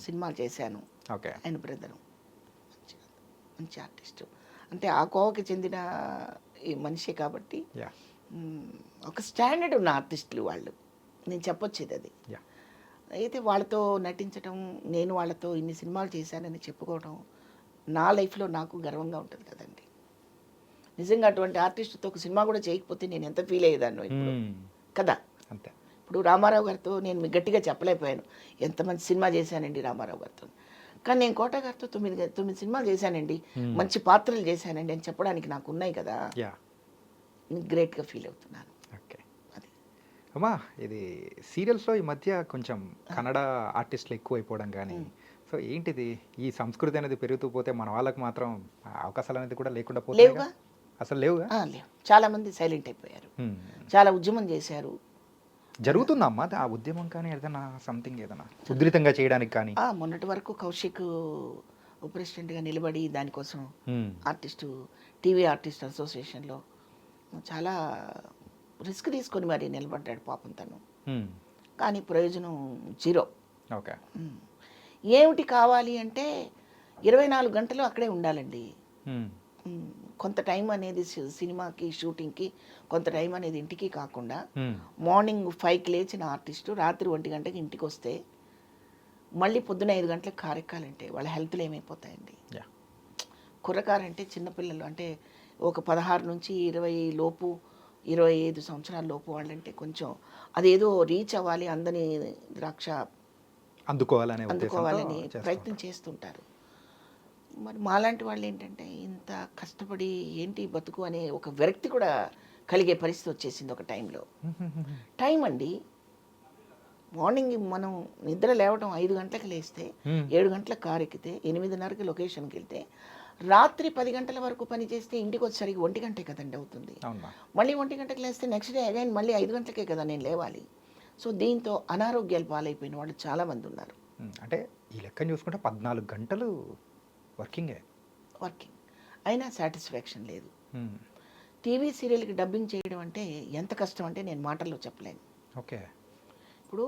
సినిమాలు చేశాను. ఓకే, ఆయన బ్రదరు మంచి ఆర్టిస్టు. అంటే ఆ కోవకి చెందిన ఈ మనిషి కాబట్టి ఒక స్టాండర్డ్ ఉన్న ఆర్టిస్టులు వాళ్ళు, నేను చెప్పొచ్చేది అది. అయితే వాళ్ళతో నటించడం, నేను వాళ్ళతో ఇన్ని సినిమాలు చేశానని చెప్పుకోవడం నా లైఫ్లో నాకు గర్వంగా ఉంటుంది కదండి. నిజంగా అటువంటి ఆర్టిస్ట్తో ఒక సినిమా కూడా చేయకపోతే నేను ఎంత ఫీల్ అయ్యేదాన్ని ఇప్పుడు కదా. అంతే. ఇప్పుడు రామారావు గారితో నేను మీకు గట్టిగా చెప్పలేకపోయాను ఎంతమంది సినిమా చేశానండి రామారావు గారితో, కానీ నేను కోట గారితో 9 సినిమాలు చేశానండి, మంచి పాత్రలు చేశానండి అని చెప్పడానికి నాకు ఉన్నాయి కదా. గ్రేట్గా ఫీల్ అవుతున్నాను. ఓకే, అది అమ్మా. ఇది సీరియల్స్లో ఈ మధ్య కొంచెం కన్నడ ఆర్టిస్టులు ఎక్కువైపోవడం కానీ, సో ఏంటిది ఈ సంస్కృతి అనేది పెరుగుతూ పోతే మన వాళ్ళకి మాత్రం అవకాశాలు అనేది కూడా లేకుండా పోతే లేవుగా. అసలు లేవుగా. లేవు, చాలామంది సైలెంట్ అయిపోయారు, చాలా ఉద్యమం చేశారు. జరుగుతుందమ్మా ఆ ఉద్యమం కానీ ఏదైనా సంథింగ్ ఏదైనా ఉధృతంగా చేయడానికి కానీ? మొన్నటి వరకు కౌశిక్ ప్రెసిడెంట్గా నిలబడి దానికోసం టీవీ ఆర్టిస్ట్ అసోసియేషన్లో చాలా రిస్క్ తీసుకొని మరి నిలబడ్డాడు పాపం తను. కానీ ప్రయోజనం 0. ఓకే, ఏమిటి కావాలి అంటే 24 గంటలు అక్కడే ఉండాలండి. కొంత టైం అనేది సినిమాకి షూటింగ్కి, కొంత టైం అనేది ఇంటికి కాకుండా, మార్నింగ్ 5కి లేచిన ఆర్టిస్టు రాత్రి 1 గంటకి ఇంటికి వస్తే మళ్ళీ పొద్దున 5 గంటలకు కారెక్కాలంటే వాళ్ళ హెల్త్లు ఏమైపోతాయండి. కుర్రకారంటే చిన్నపిల్లలు, అంటే ఒక 16 నుంచి 20 లోపు, 25 సంవత్సరాల లోపు వాళ్ళంటే కొంచెం అదేదో రీచ్ అవ్వాలి, అందని ద్రాక్ష అందుకోవాలని ప్రయత్నం చేస్తుంటారు. మరి మాలాంటి వాళ్ళు ఏంటంటే ఇంత కష్టపడి ఏంటి బతుకు అనే ఒక విరక్తి కూడా కలిగే పరిస్థితి వచ్చేసింది ఒక టైంలో. టైం అండి, మార్నింగ్ మనం నిద్ర లేవడం 5 గంటలకు లేస్తే 7 గంటలకు కారు ఎక్కితే 8:30కి లొకేషన్కి వెళ్తే రాత్రి 10 గంటల వరకు పని చేస్తే ఇంటికి వచ్చేసరికి 1 గంటే కదండి అవుతుంది. మళ్ళీ 1 గంటకు లేస్తే నెక్స్ట్ డే అగైన్ మళ్ళీ 5 గంటలకే కదా నేను లేవాలి. సో దీంతో అనారోగ్యాలు పాలైపోయిన వాళ్ళు చాలామంది ఉన్నారు. అంటే ఈ లెక్కను చూసుకుంటే 14 గంటలు వర్కింగ్ అయినా సాటిస్ఫాక్షన్ లేదు. టీవీ సీరియల్కి డబ్బింగ్ చేయడం అంటే ఎంత కష్టం అంటే నేను మాటల్లో చెప్పలేను. ఓకే, ఇప్పుడు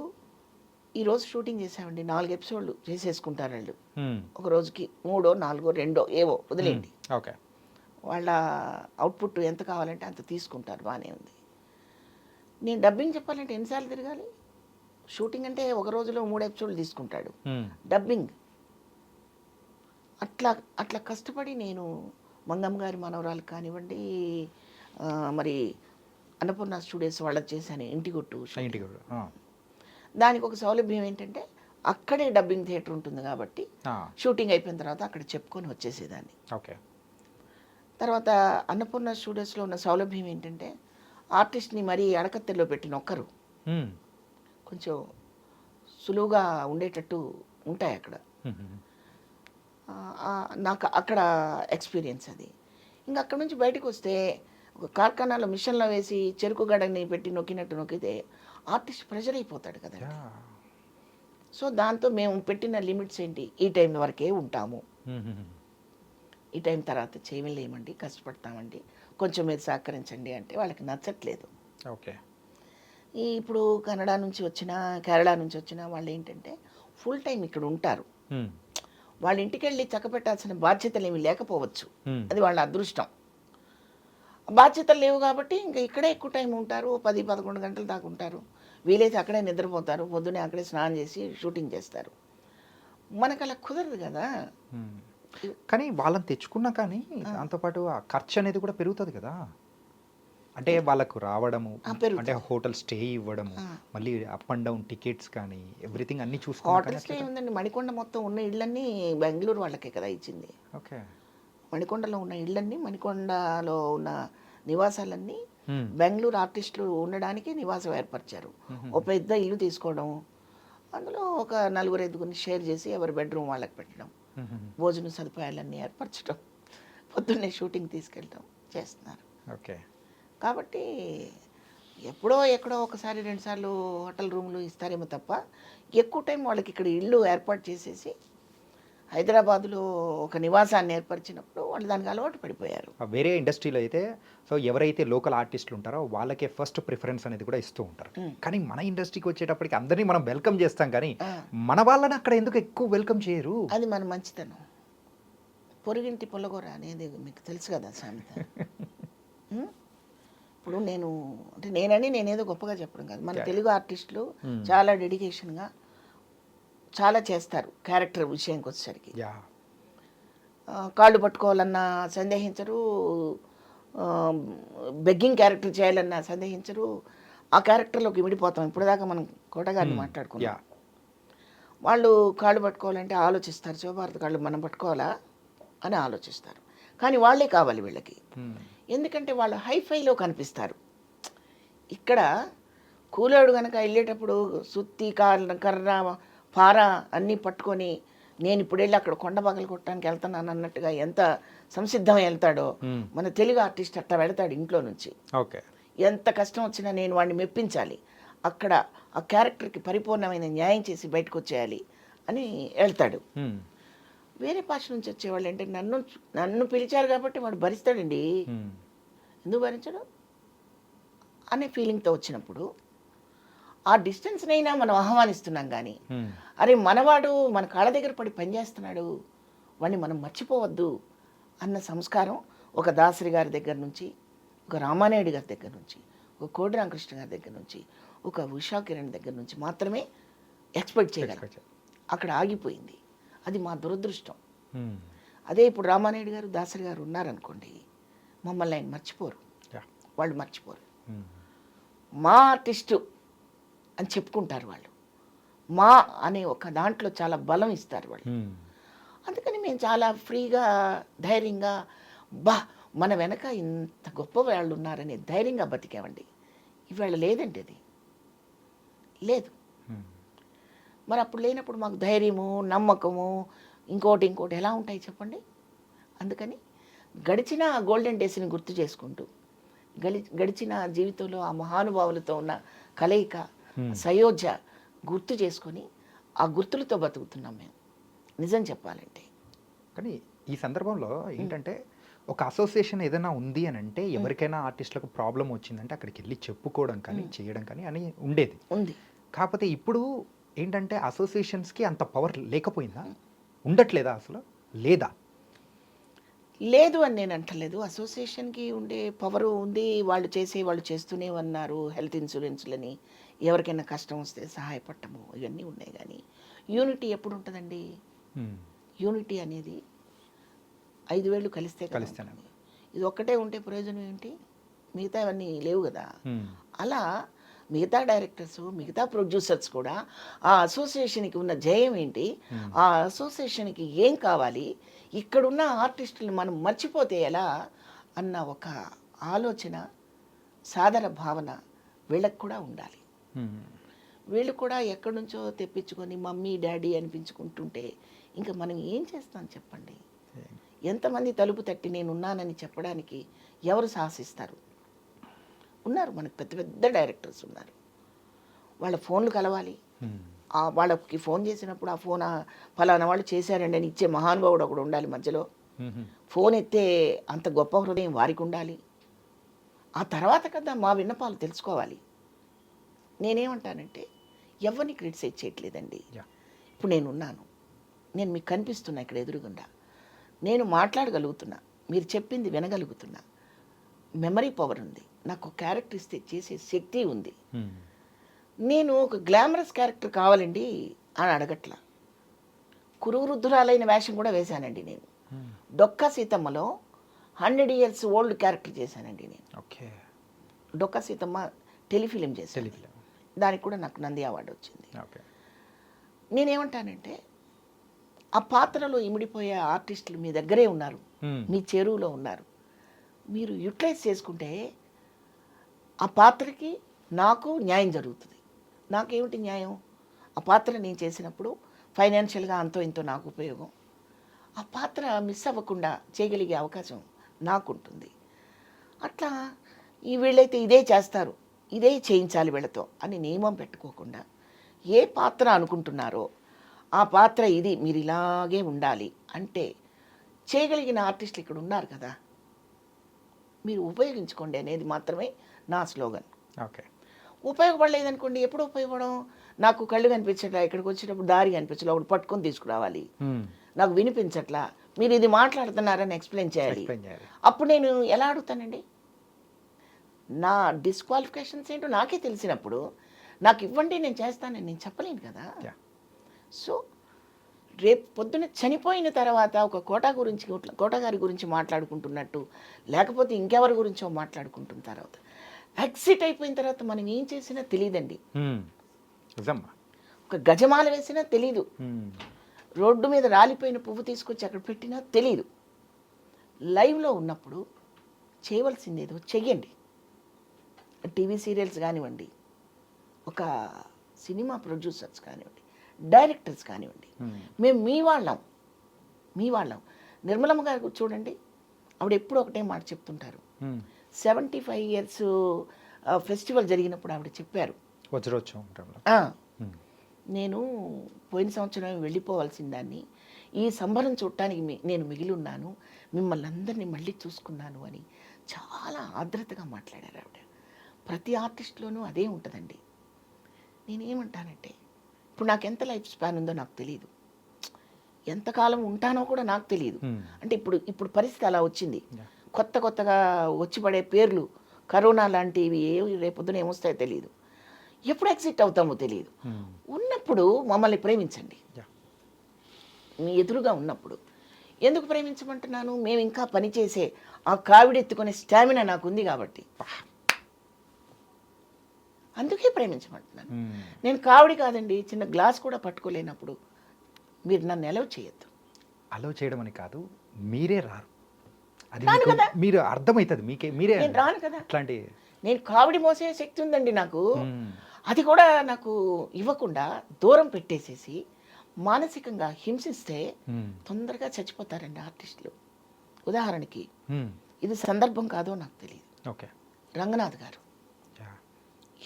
ఈరోజు షూటింగ్ చేసామండి, 4 ఎపిసోడ్లు చేసేసుకుంటారు వాళ్ళు ఒక రోజుకి, 3, 4, 2 ఏవో వదిలేండి. ఓకే, వాళ్ళ అవుట్పుట్ ఎంత కావాలంటే అంత తీసుకుంటారు, బాగానే ఉంది. నేను డబ్బింగ్ చెప్పాలంటే ఎన్నిసార్లు తిరగాలి? షూటింగ్ అంటే ఒక రోజులో 3 ఎపిసోడ్లు తీసుకుంటాడు, డబ్బింగ్ అట్లా కష్టపడి నేను మంగమ్మ గారి మనవరాలు కానివ్వండి, మరి అన్నపూర్ణ స్టూడియోస్ వాళ్ళకి చేశాను ఇంటి గుట్టు. ఇంటికి దానికి ఒక సౌలభ్యం ఏంటంటే అక్కడే డబ్బింగ్ థియేటర్ ఉంటుంది కాబట్టి షూటింగ్ అయిపోయిన తర్వాత అక్కడ చెప్పుకొని వచ్చేసేదాన్ని. ఓకే. తర్వాత అన్నపూర్ణ స్టూడియోస్లో ఉన్న సౌలభ్యం ఏంటంటే ఆర్టిస్ట్ని మరీ అడకత్తెల్లో పెట్టి నొక్కరు, కొంచెం సులువుగా ఉండేటట్టు ఉంటాయి అక్కడ. నాకు అక్కడ ఎక్స్పీరియన్స్ అది. ఇంకా అక్కడ నుంచి బయటకు వస్తే ఒక కార్ఖానాలో మిషన్లో వేసి చెరుకు గడని పెట్టి నొక్కినట్టు నొక్కితే ఆర్టిస్ట్ ప్రెజర్ అయిపోతాడు కదండి. సో దాంతో మేము పెట్టిన లిమిట్స్ ఏంటి, ఈ టైం వరకే ఉంటాము, ఈ టైం తర్వాత చేయలేమండి, కష్టపడతామండి, కొంచెం మీరు సహకరించండి అంటే వాళ్ళకి నచ్చట్లేదు. ఓకే. ఇప్పుడు కన్నడ నుంచి వచ్చిన, కేరళ నుంచి వచ్చిన వాళ్ళు ఏంటంటే ఫుల్ టైం ఇక్కడ ఉంటారు. వాళ్ళ ఇంటికి వెళ్ళి చక్కపెట్టాల్సిన బాధ్యతలు ఏమి లేకపోవచ్చు, అది వాళ్ళ అదృష్టం. బాధ్యతలు లేవు కాబట్టి ఇంకా ఇక్కడే ఎక్కువ టైం ఉంటారు, 10-11 గంటల దాకా ఉంటారు. వీలైతే అక్కడే నిద్రపోతారు, పొద్దున్నే అక్కడే స్నానం చేసి షూటింగ్ చేస్తారు. మనకు అలా కుదరదు కదా. కానీ వాళ్ళని తెచ్చుకున్నా కానీ దాంతోపాటు ఆ ఖర్చు అనేది కూడా పెరుగుతుంది కదా. అంటే వాళ్ళకు రావడము, అంటే హోటల్ స్టే ఇవ్వడము, మళ్ళీ అప్ అండ్ డౌన్ టికెట్స్ కానీ ఎవ్రీథింగ్ అన్ని చూసుకోవాలి. హోటల్ స్టే ఉందండి, మణికొండ మొత్తం ఉన్న ఇళ్ళన్నీ బెంగళూరు వాళ్ళకే కదా ఇచ్చింది. ఓకే. మణికొండలో ఉన్న ఇళ్ళన్నీ, మణికొండలో ఉన్న నివాసాలన్నీ బెంగళూరు ఆర్టిస్టులు ఉండడానికి నివాసం ఏర్పరిచారు. ఒక పెద్ద ఇల్లు తీసుకోవడం, అందులో ఒక 4-5 షేర్ చేసి ఎవరి బెడ్రూమ్ వాళ్ళకి పెట్టడం, భోజన సదుపాయాలన్నీ ఏర్పరచడం, పొద్దున్నే షూటింగ్ తీసుకెళ్ళడం చేస్తున్నారు. ఓకే. కాబట్టి ఎప్పుడో ఎక్కడో ఒకసారి 2 సార్లు హోటల్ రూమ్లు ఇస్తారేమో తప్ప ఎక్కువ టైం వాళ్ళకి ఇక్కడ ఇల్లు ఏర్పాటు చేసేసి హైదరాబాద్లో ఒక నివాసాన్ని ఏర్పరిచినప్పుడు వాళ్ళు దానికి అలవాటు పడిపోయారు. వేరే ఇండస్ట్రీలో అయితే సో ఎవరైతే లోకల్ ఆర్టిస్టులు ఉంటారో వాళ్ళకే ఫస్ట్ ప్రిఫరెన్స్ అనేది కూడా ఇస్తూ ఉంటారు. కానీ మన ఇండస్ట్రీకి వచ్చేటప్పటికి అందరినీ మనం వెల్కమ్ చేస్తాం, కానీ మన వాళ్ళని అక్కడ ఎందుకు ఎక్కువ వెల్కమ్ చేయరు? అది మన మంచితనం. పొరుగింటి పొల్లగోర అనేది మీకు తెలుసు కదా సామెత. ఇప్పుడు నేనేదో గొప్పగా చెప్పడం కాదు, మన తెలుగు ఆర్టిస్టులు చాలా డెడికేషన్గా చాలా చేస్తారు. క్యారెక్టర్ విషయానికి వచ్చేసరికి కాళ్ళు పట్టుకోవాలన్నా సందేహించరు, బెగ్గింగ్ క్యారెక్టర్ చేయాలన్నా సందేహించరు, ఆ క్యారెక్టర్లోకి ఇమిడిపోతాం. ఇప్పుడు దాకా మనం కోటగారిని మాట్లాడుకున్నాం. వాళ్ళు కాళ్ళు పట్టుకోవాలంటే ఆలోచిస్తారు, శివభారతి కాళ్ళు మనం పట్టుకోవాలా అని ఆలోచిస్తారు. కానీ వాళ్ళే కావాలి వీళ్ళకి, ఎందుకంటే వాళ్ళు హైఫైలో కనిపిస్తారు. ఇక్కడ కూలోడు కనుక వెళ్ళేటప్పుడు సుత్తి కర్ర పార అన్నీ పట్టుకొని నేను ఇప్పుడు వెళ్ళి అక్కడ కొండ పగలు కొట్టడానికి వెళ్తున్నాను అన్నట్టుగా ఎంత సంసిద్ధంగా వెళ్తాడో మన తెలుగు ఆర్టిస్ట్ అట్లా వెళ్తాడు ఇంట్లో నుంచి. ఓకే. ఎంత కష్టం వచ్చినా నేను వాడిని మెప్పించాలి, అక్కడ ఆ క్యారెక్టర్కి పరిపూర్ణమైన న్యాయం చేసి బయటకు వచ్చేయాలి అని వెళ్తాడు. వేరే భాష నుంచి వచ్చేవాళ్ళు అంటే నన్ను పిలిచారు కాబట్టి వాడు భరిస్తాడండి, ఎందుకు భరించడు అనే ఫీలింగ్తో వచ్చినప్పుడు ఆ డిస్టెన్స్నైనా మనం ఆహ్వానిస్తున్నాం. కానీ అరే మనవాడు మన కాళ్ళ దగ్గర పడి పనిచేస్తున్నాడు, వాడిని మనం మర్చిపోవద్దు అన్న సంస్కారం ఒక దాసరి గారి దగ్గర నుంచి, ఒక రామానాయుడు గారి దగ్గర నుంచి, ఒక కోడి రామకృష్ణ గారి దగ్గర నుంచి, ఒక ఉషా కిరణ్ దగ్గర నుంచి మాత్రమే ఎక్స్పెక్ట్ చేయగలం. అక్కడ ఆగిపోయింది. అది మా దురదృష్టం. అదే ఇప్పుడు రామానాయుడు గారు దాసరి గారు ఉన్నారనుకోండి, మమ్మల్ని ఆయన మర్చిపోరు, వాళ్ళు మర్చిపోరు. మా ఆర్టిస్టు అని చెప్పుకుంటారు వాళ్ళు, మా అనే ఒక దాంట్లో చాలా బలం ఇస్తారు వాళ్ళు. అందుకని మేము చాలా ఫ్రీగా ధైర్యంగా మన వెనక ఇంత గొప్ప వాళ్ళు ఉన్నారని ధైర్యంగా బతికామండి. ఇవాళ లేదండి, అది లేదు. మరి అప్పుడు లేనప్పుడు మాకు ధైర్యము, నమ్మకము, ఇంకోటి ఎలా ఉంటాయి చెప్పండి. అందుకని గడిచిన గోల్డెన్ డేస్ని గుర్తు చేసుకుంటూ, గడిచిన జీవితంలో ఆ మహానుభావులతో ఉన్న కలయిక, సయోధ్య గుర్తు చేసుకొని ఆ గుర్తులతో బతుకుతున్నాం మేము, నిజం చెప్పాలంటే. కానీ ఈ సందర్భంలో ఏంటంటే ఒక అసోసియేషన్ ఏదైనా ఉంది అని అంటే ఎవరికైనా ఆర్టిస్టులకు ప్రాబ్లం వచ్చిందంటే అక్కడికి వెళ్ళి చెప్పుకోవడం కానీ చేయడం కానీ అని ఉండేది ఉంది. కాకపోతే ఇప్పుడు ఏంటంటే అసోసియేషన్స్కి అంత పవర్ లేకపోయిందా, ఉండట్లేదా, అసలు లేదా? లేదు అని నేను అంటలేదు. అసోసియేషన్కి ఉండే పవరు ఉంది, వాళ్ళు చేస్తూనే ఉన్నారు. హెల్త్ ఇన్సూరెన్స్లని, ఎవరికైనా కష్టం వస్తే సహాయపడటము, ఇవన్నీ ఉన్నాయి. కానీ యూనిటీ ఎప్పుడు ఉంటుందండి? యూనిటీ అనేది 5 వేళ్ళు కలిస్తే కదా కలిస్తేనే. ఉంటుంది. ఇది ఒక్కటే ఉంటే ప్రయోజనం ఏంటి? మిగతా అవన్నీ లేవు కదా. అలా మిగతా డైరెక్టర్స్, మిగతా ప్రొడ్యూసర్స్ కూడా ఆ అసోసియేషన్కి ఉన్న జయం ఏంటి, ఆ అసోసియేషన్కి ఏం కావాలి, ఇక్కడున్న ఆర్టిస్టులను మనం మర్చిపోతే ఎలా అన్న ఒక ఆలోచన, సాదర భావన వీళ్ళకి కూడా ఉండాలి. వీళ్ళు కూడా ఎక్కడి నుంచో తెప్పించుకొని మమ్మీ డాడీ అనిపించుకుంటుంటే ఇంకా మనం ఏం చేస్తాం చెప్పండి? ఎంతమంది తలుపు తట్టి నేను ఉన్నానని చెప్పడానికి ఎవరు సాహసిస్తారు? ఉన్నారు, మనకు పెద్ద పెద్ద డైరెక్టర్స్ ఉన్నారు. వాళ్ళ ఫోన్లు కలవాలి, వాళ్ళకి ఫోన్ చేసినప్పుడు ఆ ఫోన్ ఫలానా వాళ్ళు చేశారండి అని ఇచ్చే మహానుభావుడు ఒకడు ఉండాలి మధ్యలో. ఫోన్ ఎత్తే అంత గొప్ప హృదయం వారికి ఉండాలి. ఆ తర్వాత కదా మా విన్నపాలు తెలుసుకోవాలి. నేనేమంటానంటే ఎవరిని క్రిటిసైజ్ చేయట్లేదండి. ఇప్పుడు నేనున్నాను, నేను మీకు కనిపిస్తున్నా ఇక్కడ ఎదురుగుండా, నేను మాట్లాడగలుగుతున్నా, మీరు చెప్పింది వినగలుగుతున్నా, మెమరీ పవర్ ఉంది, నాకు ఒక క్యారెక్టర్ ఇస్తే చేసే శక్తి ఉంది. నేను ఒక గ్లామరస్ క్యారెక్టర్ కావాలండి అని అడగట్లా. కురువృద్ధురాలైన వేషం కూడా వేశానండి నేను. డొక్కా సీతమ్మలో 100 years ఓల్డ్ క్యారెక్టర్ చేశానండి నేను. డొక్కా సీతమ్మ టెలిఫిలిం చేశాను, దానికి కూడా నాకు నంది అవార్డు వచ్చింది. నేనేమంటానంటే ఆ పాత్రలో ఇమిడిపోయే ఆర్టిస్టులు మీ దగ్గరే ఉన్నారు, మీ చెరువులో ఉన్నారు. మీరు యూటిలైజ్ చేసుకుంటే ఆ పాత్రకి నాకు న్యాయం జరుగుతుంది. నాకేమిటి న్యాయం? ఆ పాత్ర నేను చేసినప్పుడు ఫైనాన్షియల్గా అంతో ఇంతో నాకు ఉపయోగం, ఆ పాత్ర మిస్ అవ్వకుండా చేయగలిగే అవకాశం నాకుంటుంది. అట్లా ఈ వీళ్ళైతే ఇదే చేస్తారు, ఇదే చేయించాలి వీళ్ళతో అని నియమం పెట్టుకోకుండా ఏ పాత్ర అనుకుంటున్నారో ఆ పాత్ర ఇది, మీరు ఇలాగే ఉండాలి అంటే చేయగలిగిన ఆర్టిస్టులు ఇక్కడ ఉన్నారు కదా, మీరు ఉపయోగించుకోండి అనేది మాత్రమే నా స్లోగన్. ఉపయోగపడలేదనుకోండి, ఎప్పుడు ఉపయోగపడం? నాకు కళ్ళు కనిపించట్లా, ఇక్కడికి వచ్చేటప్పుడు దారి కనిపించట్లా, ఒకటి పట్టుకొని తీసుకురావాలి, నాకు వినిపించట్లా, మీరు ఇది మాట్లాడుతున్నారని ఎక్స్ప్లెయిన్ చేయాలి. అప్పుడు నేను ఎలా అడుగుతానండి? నా డిస్క్వాలిఫికేషన్స్ ఏంటో నాకే తెలిసినప్పుడు నాకు ఇవ్వండి నేను చేస్తానని నేను చెప్పలేను కదా. సో రేపు పొద్దున చనిపోయిన తర్వాత ఒక కోట గారి గురించి మాట్లాడుకుంటున్నట్టు, లేకపోతే ఇంకెవరి గురించో మాట్లాడుకుంటున్న తర్వాత ఎగ్జిట్ అయిపోయిన తర్వాత మనం ఏం చేసినా తెలియదండి. ఒక గజమాల వేసినా తెలీదు, రోడ్డు మీద రాలిపోయిన పువ్వు తీసుకొచ్చి అక్కడ పెట్టినా తెలీదు. లైవ్లో ఉన్నప్పుడు చేయవలసింది ఏదో చెయ్యండి. టీవీ సీరియల్స్ కానివ్వండి, ఒక సినిమా ప్రొడ్యూసర్స్ కానివ్వండి, డైరెక్టర్స్ కానివ్వండి, మేము మీ వాళ్ళం. నిర్మలమ్మ గారు చూడండి, ఆవిడ ఎప్పుడు ఒకటే మాట చెప్తుంటారు. 75 years ఫెస్టివల్ జరిగినప్పుడు ఆవిడ చెప్పారు, నేను పోయిన సంవత్సరం వెళ్ళిపోవాల్సిన దాన్ని, ఈ సంబరం చూడటానికి నేను మిగిలి ఉన్నాను, మిమ్మల్ని అందరినీ మళ్ళీ చూసుకున్నాను అని చాలా ఆర్ద్రతగా మాట్లాడారు ఆవిడ. ప్రతి ఆర్టిస్ట్లోనూ అదే ఉంటుందండి. నేనేమంటానంటే ఇప్పుడు నాకు ఎంత లైఫ్ స్పాన్ ఉందో నాకు తెలియదు, ఎంతకాలం ఉంటానో కూడా నాకు తెలియదు. అంటే ఇప్పుడు పరిస్థితి అలా వచ్చింది. కొత్తగా వచ్చి పడే పేర్లు కరోనా లాంటివి రేపొద్దున ఏమొస్తాయో తెలియదు, ఎప్పుడు ఎగ్జిట్ అవుతామో తెలియదు. ఉన్నప్పుడు మమ్మల్ని ప్రేమించండి. మీ ఎదురుగా ఉన్నప్పుడు ఎందుకు ప్రేమించమంటున్నాను? మేము ఇంకా పనిచేసే ఆ కావిడెత్తుకునే స్టామినా నాకు ఉంది కాబట్టి అందుకే ప్రేమించమంటున్నాను. నేను కావిడి కాదండి, చిన్న గ్లాస్ కూడా పట్టుకోలేనప్పుడు మీరు నన్ను అలౌ చేయొద్దు. అలౌ చేయడం అని కాదు, మీరే రారు, అది రాను కదా. మీరు అర్థమవుతుంది మీరే నేను రాను కదా. అట్లాంటి నేను కావిడి మోసే శక్తి ఉందండి నాకు. అది కూడా నాకు ఇవ్వకుండా దూరం పెట్టేసేసి మానసికంగా హింసిస్తే తొందరగా చచ్చిపోతారండి ఆర్టిస్టులు. ఉదాహరణకి ఇది సందర్భం కాదో నాకు తెలియదు, రంగనాథ్ గారు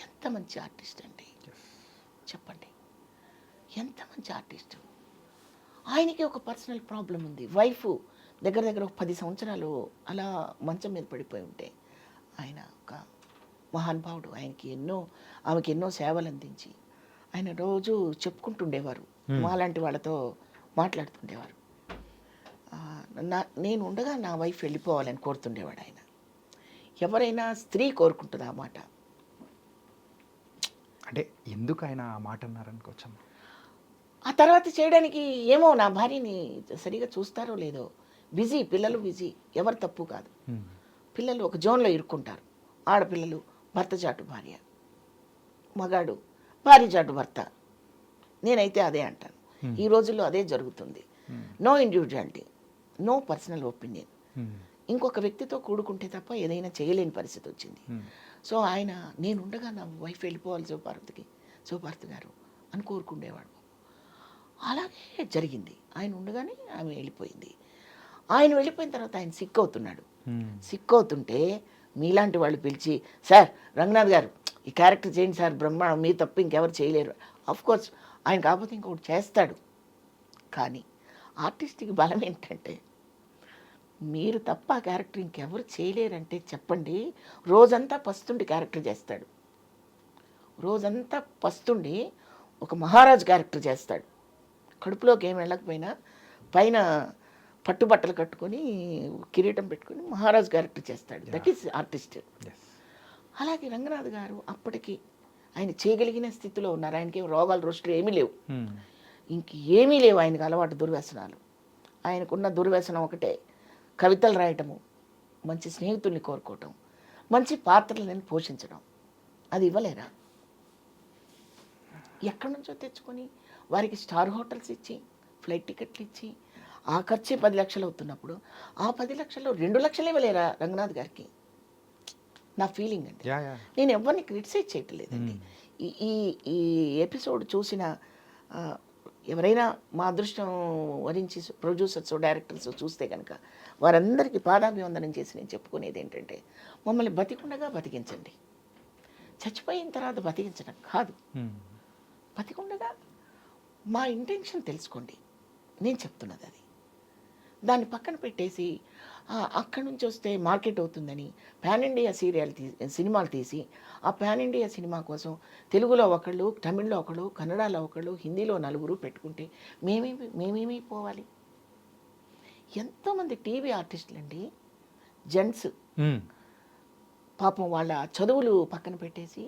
ఎంత మంచి ఆర్టిస్ట్ అండి, చెప్పండి, ఎంత మంచి ఆర్టిస్ట్. ఆయనకి ఒక పర్సనల్ ప్రాబ్లం ఉంది, వైఫ్ దగ్గర ఒక 10 సంవత్సరాలు అలా మంచం మీద పడిపోయి ఉంటే ఆయన ఒక మహానుభావుడు, ఆమెకి ఎన్నో సేవలు అందించి ఆయన రోజు చెప్పుకుంటుండేవారు, మాలాంటి వాళ్ళతో మాట్లాడుతుండేవారు. నేను ఉండగా నా వైఫ్ వెళ్ళిపోవాలని కోరుతుండేవాడు ఆయన. ఎవరైనా స్త్రీ కోరుకుంటుంది ఆ మాట. అంటే ఎందుకు ఆయన ఆ మాట అన్నారనుకోవచ్చమ్మా? ఆ తర్వాత చేయడానికి ఏమో నా భార్యని సరిగా చూస్తారో లేదో, బిజీ, పిల్లలు బిజీ, ఎవరు తప్పు కాదు. పిల్లలు ఒక జోన్లో ఇరుక్కుంటారు. ఆడపిల్లలు భర్త చాటు భార్య, మగాడు భార్య చాటు భర్త. నేనైతే అదే అంటాను. ఈ రోజుల్లో అదే జరుగుతుంది. No individuality, no personal opinion. ఇంకొక వ్యక్తితో కూడుకుంటే తప్ప ఏదైనా చేయలేని పరిస్థితి వచ్చింది. సో ఆయన నేనుండగా నా వైఫ్ వెళ్ళిపోవాలి శివపార్వతి గారు అని కోరుకుండేవాడు. అలాగే జరిగింది. ఆయన ఉండగానే ఆమె వెళ్ళిపోయింది. ఆయన వెళ్ళిపోయిన తర్వాత ఆయన సిక్ అవుతున్నాడు. సిక్ అవుతుంటే మీలాంటి వాళ్ళు పిలిచి, సార్ రంగనాథ్ గారు ఈ క్యారెక్టర్ చేయండి సార్, బ్రహ్మాండం, మీరు తప్ప ఇంకెవరు చేయలేరు. కోర్స్ ఆయన కాకపోతే ఇంకొకటి చేస్తాడు. కానీ ఆర్టిస్ట్కి బలం ఏంటంటే, మీరు తప్ప ఆ క్యారెక్టర్ ఇంకెవరు చేయలేరంటే చెప్పండి, రోజంతా పస్తుండి క్యారెక్టర్ చేస్తాడు. రోజంతా పస్తుండి ఒక మహారాజు క్యారెక్టర్ చేస్తాడు. కడుపులోకి ఏం వెళ్ళకపోయినా పైన పట్టుబట్టలు కట్టుకొని కిరీటం పెట్టుకొని మహారాజు క్యారెక్టర్ చేస్తాడు. That is artist. అలాగే రంగనాథ్ గారు అప్పటికి ఆయన చేయగలిగిన స్థితిలో ఉన్నారు. ఆయనకి రోగాలు రోస్టులు ఏమీ లేవు, ఇంక ఏమీ లేవు ఆయనకు అలవాటు దుర్వ్యసనాలు. ఆయనకున్న దుర్వ్యసనం ఒకటే, కవితలు రాయటము, మంచి స్నేహితుల్ని కోరుకోవటం, మంచి పాత్రలను పోషించడం. అది ఇవ్వలేరా? ఎక్కడి నుంచో తెచ్చుకొని వారికి స్టార్ హోటల్స్ ఇచ్చి, ఫ్లైట్ టికెట్లు ఇచ్చి, ఆ ఖర్చే 10 లక్షలు అవుతున్నప్పుడు ఆ 10 లక్షల్లో 2 లక్షలు ఇవ్వలేరా రంగనాథ్ గారికి? నా ఫీలింగ్ అండి. నేను ఎవరిని క్రిటిసైజ్ చేయట్లేదండి. ఈ ఈ ఎపిసోడ్ చూసిన ఎవరైనా మా అదృష్టం వరించి ప్రొడ్యూసర్స్ డైరెక్టర్స్ చూస్తే కనుక వారందరికీ పాదాభివందనం చేసి నేను చెప్పుకునేది ఏంటంటే, మమ్మల్ని బతికుండగా బతికించండి, చచ్చిపోయిన తర్వాత బతికించడం కాదు. బతికుండగా మా ఇంటెన్షన్ తెలుసుకోండి. నేను చెప్తున్నది అది. దాన్ని పక్కన పెట్టేసి అక్కడి నుంచి వస్తే మార్కెట్ అవుతుందని పాన్ ఇండియా సినిమాలు తీసి ఆ పాన్ ఇండియా సినిమా కోసం తెలుగులో ఒకళ్ళు, తమిళ్లో ఒకళ్ళు, కన్నడలో ఒకళ్ళు, హిందీలో 4 పెట్టుకుంటే మేమేమైపోవాలి? ఎంతోమంది టీవీ ఆర్టిస్టులు అండి, జెంట్స్ పాపం వాళ్ళ చదువులు పక్కన పెట్టేసి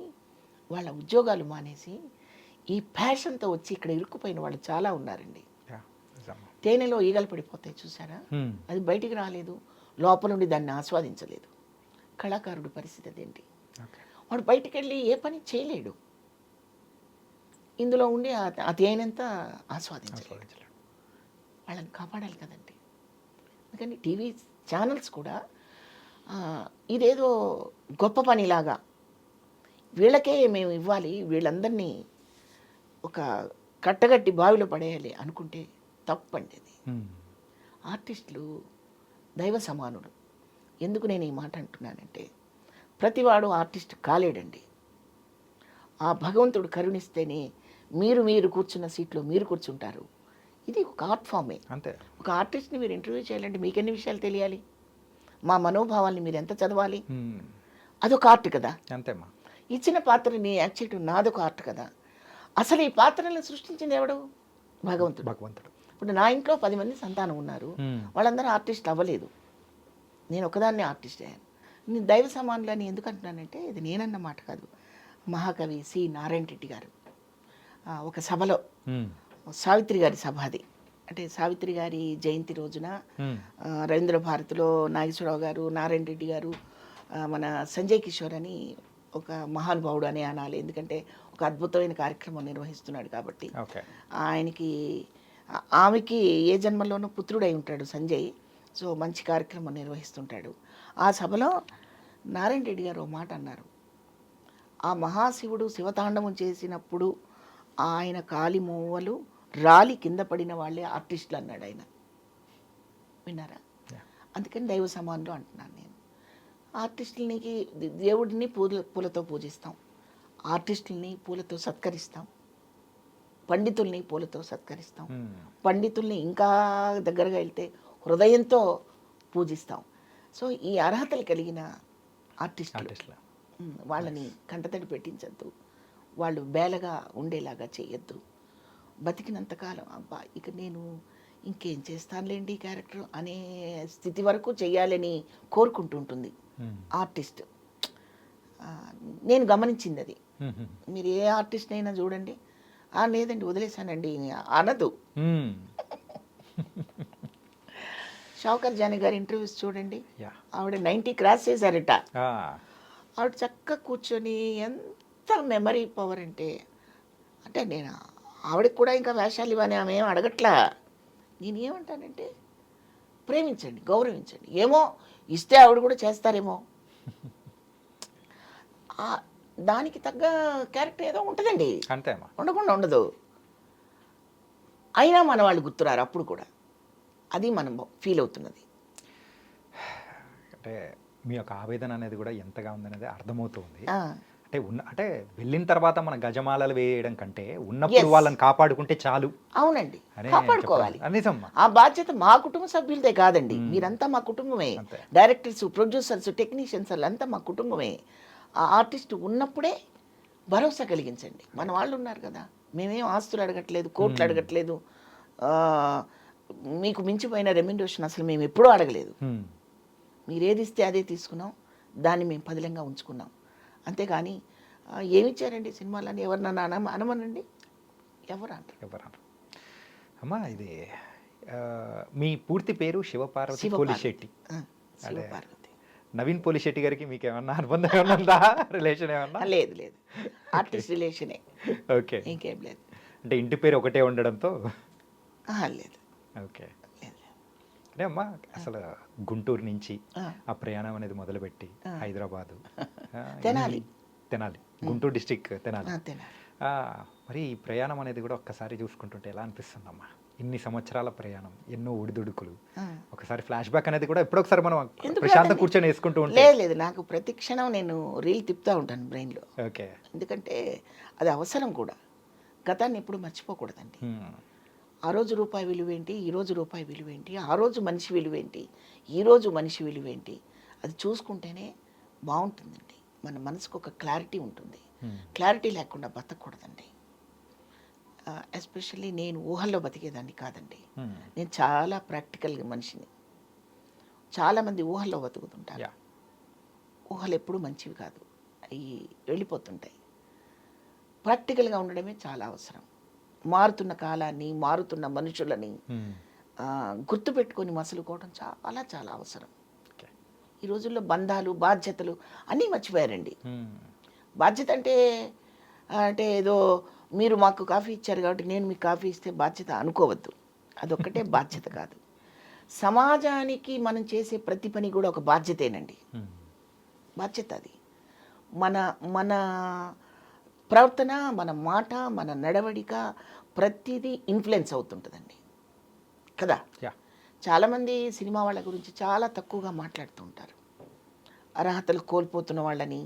వాళ్ళ ఉద్యోగాలు మానేసి ఈ ప్యాషన్తో వచ్చి ఇక్కడ ఇరుక్కుపోయిన వాళ్ళు చాలా ఉన్నారండి. తేనెలో ఈగలు పడిపోతాయి చూసారా, అది బయటికి రాలేదు, లోపల నుండి దాన్ని ఆస్వాదించలేదు. కళాకారుడి పరిస్థితి అదేంటి? వాడు బయటికి వెళ్ళి ఏ పని చేయలేడు, ఇందులో ఉండి ఆ తేనెంత ఆస్వాదించలేడు. వాళ్ళని కాపాడాలి కదండి. అందుకని టీవీ ఛానల్స్ కూడా ఇదేదో గొప్ప పనిలాగా వీళ్ళకే మేము ఇవ్వాలి, వీళ్ళందరినీ ఒక కట్టగట్టి బావిలో పడేయాలి అనుకుంటే తప్పండి. అది ఆర్టిస్టులు దైవ సమానుడు. ఎందుకు నేను ఈ మాట అంటున్నానంటే, ప్రతివాడు ఆర్టిస్ట్ కాలేడండి. ఆ భగవంతుడు కరుణిస్తేనే మీరు కూర్చున్న సీట్లో మీరు కూర్చుంటారు. ఇది ఒక ఆర్ట్ ఫామే. అంతే. ఒక ఆర్టిస్ట్ని మీరు ఇంటర్వ్యూ చేయాలంటే మీకు ఎన్ని విషయాలు తెలియాలి? మా మనోభావాల్ని మీరు ఎంత చదవాలి? అదొక ఆర్ట్ కదా. అంతేమ్మా. ఇచ్చిన పాత్రని యాక్ట్ చేయడం నాదొక ఆర్ట్ కదా. అసలు ఈ పాత్రలను సృష్టించింది ఎవడు? భగవంతుడు. ఇప్పుడు నా ఇంట్లో 10 మంది సంతానం ఉన్నారు, వాళ్ళందరూ ఆర్టిస్ట్ అవ్వలేదు, నేను ఒకదాన్ని ఆర్టిస్ట్ అయ్యాను. నేను దైవ సమానులని ఎందుకు అంటున్నానంటే, ఇది నేనన్న మాట కాదు. మహాకవి సి నారాయణ రెడ్డి గారు ఒక సభలో, సావిత్రి గారి సభ అది, అంటే సావిత్రి గారి జయంతి రోజున రవీంద్ర భారతిలో నాగేశ్వరరావు గారు, నారాయణ రెడ్డి గారు, మన సంజయ్ కిషోర్ అని ఒక మహానుభావుడు అనే అనాలి, ఎందుకంటే ఒక అద్భుతమైన కార్యక్రమం నిర్వహిస్తున్నాడు కాబట్టి. ఆమెకి ఏ జన్మలోనూ పుత్రుడై ఉంటాడు సంజయ్. సో మంచి కార్యక్రమం నిర్వహిస్తుంటాడు. ఆ సభలో నారాయణ రెడ్డి గారు ఒక మాట అన్నారు, ఆ మహాశివుడు శివతాండవం చేసినప్పుడు ఆయన కాలి మూవలు రాలి కింద పడిన వాళ్ళే ఆర్టిస్టులు అన్నాడు ఆయన. విన్నారా? అందుకని దైవ సమానులు అంటున్నాను నేను. ఆర్టిస్టులకి దేవుడిని పూలతో పూజిస్తాం, ఆర్టిస్టుల్ని పూలతో సత్కరిస్తాం, పండితుల్ని పూలతో సత్కరిస్తాం, పండితుల్ని ఇంకా దగ్గరగా వెళ్తే హృదయంతో పూజిస్తాం. సో ఈ అర్హతలు కలిగిన ఆర్టిస్టులు వాళ్ళని కంటతడి పెట్టించద్దు, వాళ్ళు బేలగా ఉండేలాగా చేయొద్దు. బతికినంతకాలం అబ్బా ఇక నేను ఇంకేం చేస్తానులేండి ఈ క్యారెక్టర్ అనే స్థితి వరకు చేయాలని కోరుకుంటుంటుంది ఆర్టిస్ట్. నేను గమనించింది అది. మీరు ఏ ఆర్టిస్ట్ అయినా చూడండి, లేదండి వదిలేశానండి అనదు. షౌకర్ జానీ గారి ఇంటర్వ్యూస్ చూడండి. యా ఆవిడ 90 క్రాస్ చేశారట. ఆవిడ చక్కగా కూర్చొని ఎంత మెమరీ పవర్ అంటే నేను ఆవిడకి కూడా ఇంకా వేషాలు ఇవ్వని ఆమె ఏం అడగట్లా. నేను ఏమంటానంటే ప్రేమించండి, గౌరవించండి. ఏమో ఇస్తే ఆవిడ కూడా చేస్తారేమో, దానికి తగ్గ క్యారెక్టర్ ఏదో ఉంటుందండి, అంతే అమ్మా. ఉండకుండా ఉండదు. అయినా మన వాళ్ళు గుర్తురారు అప్పుడు కూడా, అది మనం ఫీల్ అవుతున్నది. అంటే మీ యొక్క ఆవేదన అనేది కూడా ఎంతగా ఉందనేది అర్థమవుతుంది. ఆ, అంటే వెళ్ళిన తర్వాత మన గజమాలలు వేయడం కంటే ఉన్నప్పుడు వాళ్ళని కాపాడుకుంటే చాలు అవునండి, అనే కాపాడుకోవాలి. చెప్పాలి. నిజమ్మా. ఆ బాధ్యత మా కుటుంబ సభ్యులదే కాదండి, మీరంతా మా కుటుంబమే. అంతే. డైరెక్టర్స్, ప్రొడ్యూసర్స్, టెక్నీషియన్స్ అంతా మా కుటుంబమే. ఆ ఆర్టిస్ట్ ఉన్నప్పుడే భరోసా కలిగించండి. మన వాళ్ళు ఉన్నారు కదా, మేమేం ఆస్తులు అడగట్లేదు, కోట్లు అడగట్లేదు, మీకు మించిపోయిన రెమ్యునరేషన్ అసలు మేము ఎప్పుడూ అడగలేదు. మీరు ఏది ఇస్తే అదే తీసుకున్నాం, దాన్ని మేము పదిలంగా ఉంచుకున్నాం. అంతేగాని ఏమి ఇచ్చారండి సినిమాలని ఎవరినన్నా అనమనండి, ఎవరు అంటారు? అమ్మా ఇది మీ పూర్తి పేరు శివపార్వతి పోలిశెట్టి. శివపార్వతి. నవీన్ పోలిశెట్టి గారికి మీకు ఏమన్నా అనుబంధం ఏమన్నా ఉందా, రిలేషన్ ఏమన్నా? లేదు లేదు, ఆర్టిస్ట్ రిలేషనే, ఓకే. ఇంకేం లేదు. అంటే ఇంటి పేరు ఒకటే ఉండడంతో లేదు. ఓకే. అంటే అమ్మా అసలు గుంటూరు నుంచి ఆ ప్రయాణం అనేది మొదలుపెట్టి హైదరాబాదు, తెనాలి, గుంటూరు డిస్టిక్ తెనాలి. తెనాలి. మరి ఈ ప్రయాణం అనేది కూడా ఒక్కసారి చూసుకుంటుంటే ఎలా అనిపిస్తుందమ్మా? ఇన్ని సంవత్సరాల ప్రయాణం, ఎన్నో ఒడిదుడుకులు, ఒకసారి ఫ్లాష్ బ్యాక్ అనేది కూడా ఎప్పుడొకసారి మనం ప్రశాంతం కూర్చొని వేసుకుంటూ ఉంటాం. లేదు, నాకు ప్రతి క్షణం నేను రీల్ తిప్పుతూ ఉంటాను బ్రెయిన్లో. ఓకే. ఎందుకంటే అది అవసరం కూడా. గతాన్ని ఎప్పుడు మర్చిపోకూడదండి. ఆ రోజు రూపాయి విలువేంటి, ఈరోజు రూపాయి విలువేంటి, ఆ రోజు మనిషి విలువేంటి, ఈరోజు మనిషి విలువేంటి, అది చూసుకుంటేనే బాగుంటుందండి. మన మనసుకు ఒక క్లారిటీ ఉంటుంది. క్లారిటీ లేకుండా బతకూడదండి. ఎస్పెషల్లీ నేను ఊహల్లో బతికేదాన్ని కాదండి. నేను చాలా ప్రాక్టికల్ మనిషిని. చాలామంది ఊహల్లో బతుకుతుంటారు. ఊహలు ఎప్పుడూ మంచివి కాదు, అవి వెళ్ళిపోతుంటాయి. ప్రాక్టికల్గా ఉండడమే చాలా అవసరం. మారుతున్న కాలాన్ని, మారుతున్న మనుషులని గుర్తుపెట్టుకొని మసులుకోవడం చాలా చాలా అవసరం. ఈ రోజుల్లో బంధాలు, బాధ్యతలు అన్నీ మర్చిపోయారండి. బాధ్యత అంటే ఏదో మీరు మాకు కాఫీ ఇచ్చారు కాబట్టి నేను మీకు కాఫీ ఇస్తే బాధ్యత అనుకోవద్దు. అదొక్కటే బాధ్యత కాదు. సమాజానికి మనం చేసే ప్రతి పని కూడా ఒక బాధ్యతేనండి. బాధ్యత అది. మన ప్రవర్తన, మన మాట, మన నడవడిక ప్రతిదీ ఇన్ఫ్లుయెన్స్ అవుతుంటుందండి కదా. చాలామంది సినిమా వాళ్ళ గురించి చాలా తక్కువగా మాట్లాడుతూ ఉంటారు. అర్హతలు కోల్పోతున్న వాళ్ళని,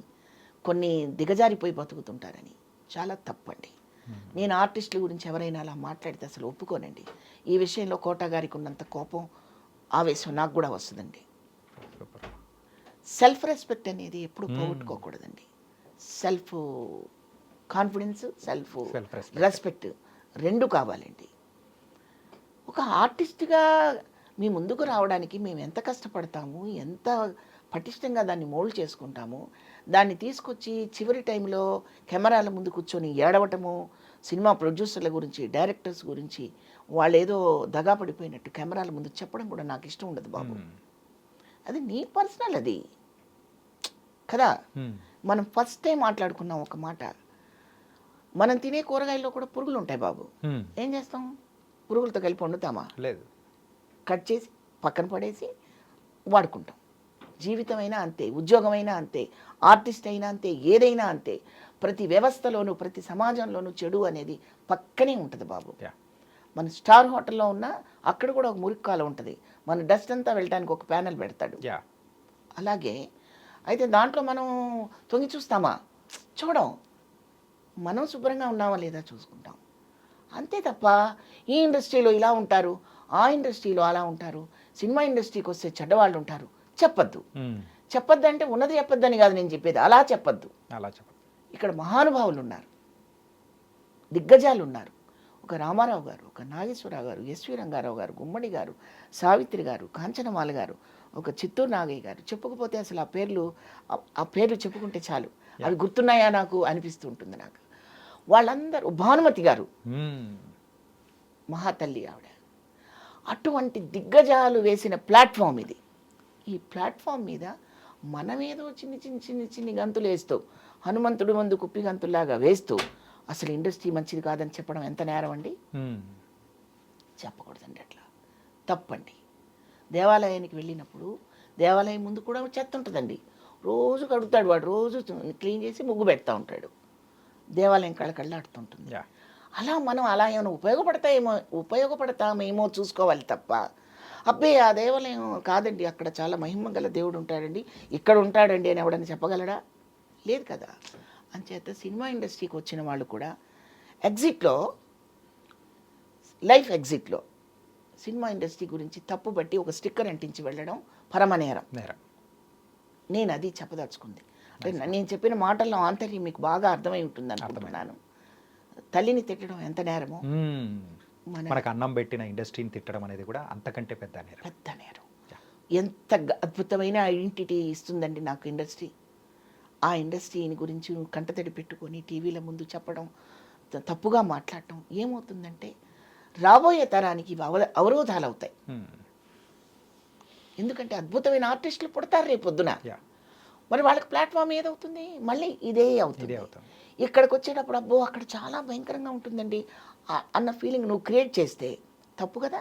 కొన్ని దిగజారిపోయి బతుకుతుంటారని. చాలా తప్పండి. నేను ఆర్టిస్టుల గురించి ఎవరైనా అలా మాట్లాడితే అసలు ఒప్పుకోనండి. ఈ విషయంలో కోట గారికి ఉన్నంత కోపం, ఆవేశం నాకు కూడా వస్తుందండి. సెల్ఫ్ రెస్పెక్ట్ అనేది ఎప్పుడు పోగొట్టుకోకూడదండి. సెల్ఫ్ కాన్ఫిడెన్స్, సెల్ఫ్ రెస్పెక్ట్ రెండు కావాలండి. ఒక ఆర్టిస్ట్గా మీ ముందుకు రావడానికి మేము ఎంత కష్టపడతాము, ఎంత పటిష్టంగా దాన్ని మోల్డ్ చేసుకుంటాము, దాన్ని తీసుకొచ్చి చివరి టైంలో కెమెరాల ముందు కూర్చొని ఏడవటము, సినిమా ప్రొడ్యూసర్ల గురించి, డైరెక్టర్స్ గురించి వాళ్ళు ఏదో దగా పడిపోయినట్టు కెమెరాల ముందు చెప్పడం కూడా నాకు ఇష్టం ఉండదు బాబు. అది నీ పర్సనల్, అది కదా. మనం ఫస్ట్ టైం మాట్లాడుకున్నాం ఒక మాట, మనం తినే కూరగాయల్లో కూడా పురుగులు ఉంటాయి బాబు. ఏం చేస్తాం? పురుగులతో కలిపి వండుతామా? లేదు. కట్ చేసి పక్కన పడేసి వాడుకుంటాం. జీవితమైనా అంతే, ఉద్యోగమైనా అంతే, ఆర్టిస్ట్ అయినా అంతే, ఏదైనా అంతే. ప్రతి వ్యవస్థలోనూ, ప్రతి సమాజంలోనూ చెడు అనేది పక్కనే ఉంటుంది బాబు. మన స్టార్ హోటల్లో ఉన్నా అక్కడ కూడా ఒక మురిక్కాల ఉంటుంది. మన డస్ట్ అంతా వెళ్ళడానికి ఒక ప్యానెల్ పెడతాడు. అలాగే అయితే దాంట్లో మనం తొంగి చూస్తామా? చూడం. మనం శుభ్రంగా ఉన్నామా లేదా చూసుకుంటాం. అంతే తప్ప ఈ ఇండస్ట్రీలో ఇలా ఉంటారు, ఆ ఇండస్ట్రీలో అలా ఉంటారు, సినిమా ఇండస్ట్రీకి వస్తే చెడ్డవాళ్ళు ఉంటారు చెప్పద్దు. చెప్పద్దు అంటే ఉన్నది చెప్పొద్దని కాదు నేను చెప్పేది, అలా చెప్పద్దు. ఇక్కడ మహానుభావులు ఉన్నారు, దిగ్గజాలు ఉన్నారు. ఒక రామారావు గారు, ఒక నాగేశ్వరరావు గారు, ఎస్వి రంగారావు గారు, గుమ్మడి గారు, సావిత్రి గారు, కాంచనమాల గారు, ఒక చిత్తూరు నాగయ్య గారు. చెప్పకపోతే అసలు ఆ పేర్లు చెప్పుకుంటే చాలు, అవి గుర్తున్నాయా నాకు అనిపిస్తూ ఉంటుంది నాకు. వాళ్ళందరూ, భానుమతి గారు మహాతల్లి ఆవిడ, అటువంటి దిగ్గజాలు వేసిన ప్లాట్ఫామ్ ఇది. ఈ ప్లాట్ఫామ్ మీద మనమేదో చిన్ని గంతులు వేస్తూ, హనుమంతుడి ముందు కుప్పి గంతుల్లాగా వేస్తూ అసలు ఇండస్ట్రీ మంచిది కాదని చెప్పడం ఎంత నేరం అండి? చెప్పకూడదండి, అట్లా తప్పండి. దేవాలయానికి వెళ్ళినప్పుడు దేవాలయం ముందు కూడా చెత్త ఉంటుందండి. రోజు కడుగుతాడు వాడు, రోజు క్లీన్ చేసి ముగ్గు పెడతా ఉంటాడు. దేవాలయం కళ్ళకళ్ళాడుతుంటుంది. అలా మనం అలా ఏమైనా ఉపయోగపడతామేమో చూసుకోవాలి తప్ప, అబ్బే ఆ దేవాలయం కాదండి, అక్కడ చాలా మహిమ గల దేవుడు ఉంటాడండి, ఇక్కడ ఉంటాడండి అని ఎవడని చెప్పగలడా? లేదు కదా. అంచేత సినిమా ఇండస్ట్రీకి వచ్చిన వాళ్ళు కూడా లైఫ్ ఎగ్జిట్లో సినిమా ఇండస్ట్రీ గురించి తప్పు బట్టి ఒక స్టిక్కర్ అంటించి వెళ్ళడం పరమనేరం. నేను అది చెప్పదలుచుకుంది. అంటే నేను చెప్పిన మాటల్లో ఆంతర్యం మీకు బాగా అర్థమై ఉంటుంది అనుకుంటున్నాను. తల్లిని తిట్టడం ఎంత నేరమో, మనకు అన్నం పెట్టిన ఇండస్ట్రీని తిట్టడం అనేది కూడా అంతకంటే పెద్ద నేరం. ఎంత అద్భుతమైన ఐడెంటిటీ ఇస్తుందండి నాకు ఇండస్ట్రీ. ఆ ఇండస్ట్రీని గురించి కంటతడి పెట్టుకొని టీవీల ముందు చెప్పడం, తప్పుగా మాట్లాడటం ఏమవుతుందంటే రాబోయే తరానికి అవరోధాలు అవుతాయి. ఎందుకంటే అద్భుతమైన ఆర్టిస్టులు పుడతారు రేపొద్దున. మరి వాళ్ళకి ప్లాట్ఫామ్ ఏదవుతుంది? మళ్ళీ ఇదే అవుతుంది. ఇక్కడికి వచ్చేటప్పుడు అబ్బో అక్కడ చాలా భయంకరంగా ఉంటుందండి అన్న ఫీలింగ్ నువ్వు క్రియేట్ చేస్తే తప్పు కదా.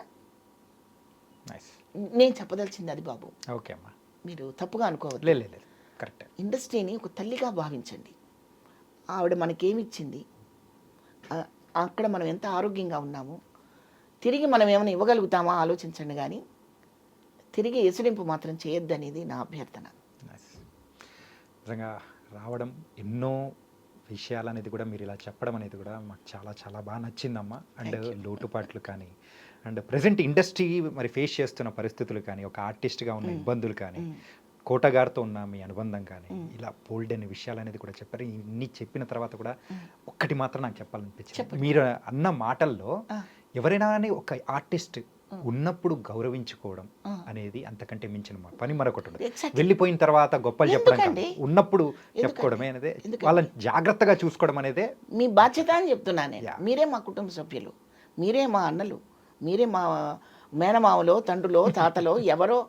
నేను చెప్పదలిచింది అది బాబు. ఓకే అమ్మా, మీరు తప్పుగా అనుకోవద్దు. కరెక్ట్. ఇండస్ట్రీని ఒక తల్లిగా భావించండి. ఆవిడ మనకేమిచ్చింది, అక్కడ మనం ఎంత ఆరోగ్యంగా ఉన్నాము, తిరిగి మనం ఏమైనా ఇవ్వగలుగుతామా ఆలోచించండి, కానీ తిరిగి ఎసుడింపు మాత్రం చేయొద్దనేది నా అభ్యర్థన. నిజంగా రావడం ఎన్నో విషయాలు అనేది కూడా మీరు ఇలా చెప్పడం అనేది కూడా మాకు చాలా చాలా బాగా నచ్చిందమ్మా. అండ్ లోటుపాట్లు కానీ, అండ్ ప్రజెంట్ ఇండస్ట్రీ మరి ఫేస్ చేస్తున్న పరిస్థితులు కానీ, ఒక ఆర్టిస్ట్గా ఉన్న ఇబ్బందులు కానీ, కోటగారితో ఉన్న మీ అనుబంధం కానీ, ఇలా బోల్డ్ అనే విషయాలు అనేది కూడా చెప్పారు. ఇన్ని చెప్పిన తర్వాత కూడా ఒక్కటి మాత్రం నాకు చెప్పాలనిపించింది. మీరు అన్న మాటల్లో ఎవరైనా ఒక ఆర్టిస్ట్ ఉన్నప్పుడు గౌరవించుకోవడం అనేది అంతకంటే మించిన పని మరొకటి ఉండదు. వెళ్ళిపోయిన తర్వాత గొప్పలు చెప్పడం, ఉన్నప్పుడు చెప్పుకోవడమే అనేది, వాళ్ళని జాగ్రత్తగా చూసుకోవడం అనేదే మీ బాధ్యత అని చెప్తున్నాను. మీరే మా కుటుంబ సభ్యులు, మీరే మా అన్నలు, మీరే మా మేనమామలో, తండ్రులో, తాతలో ఎవరో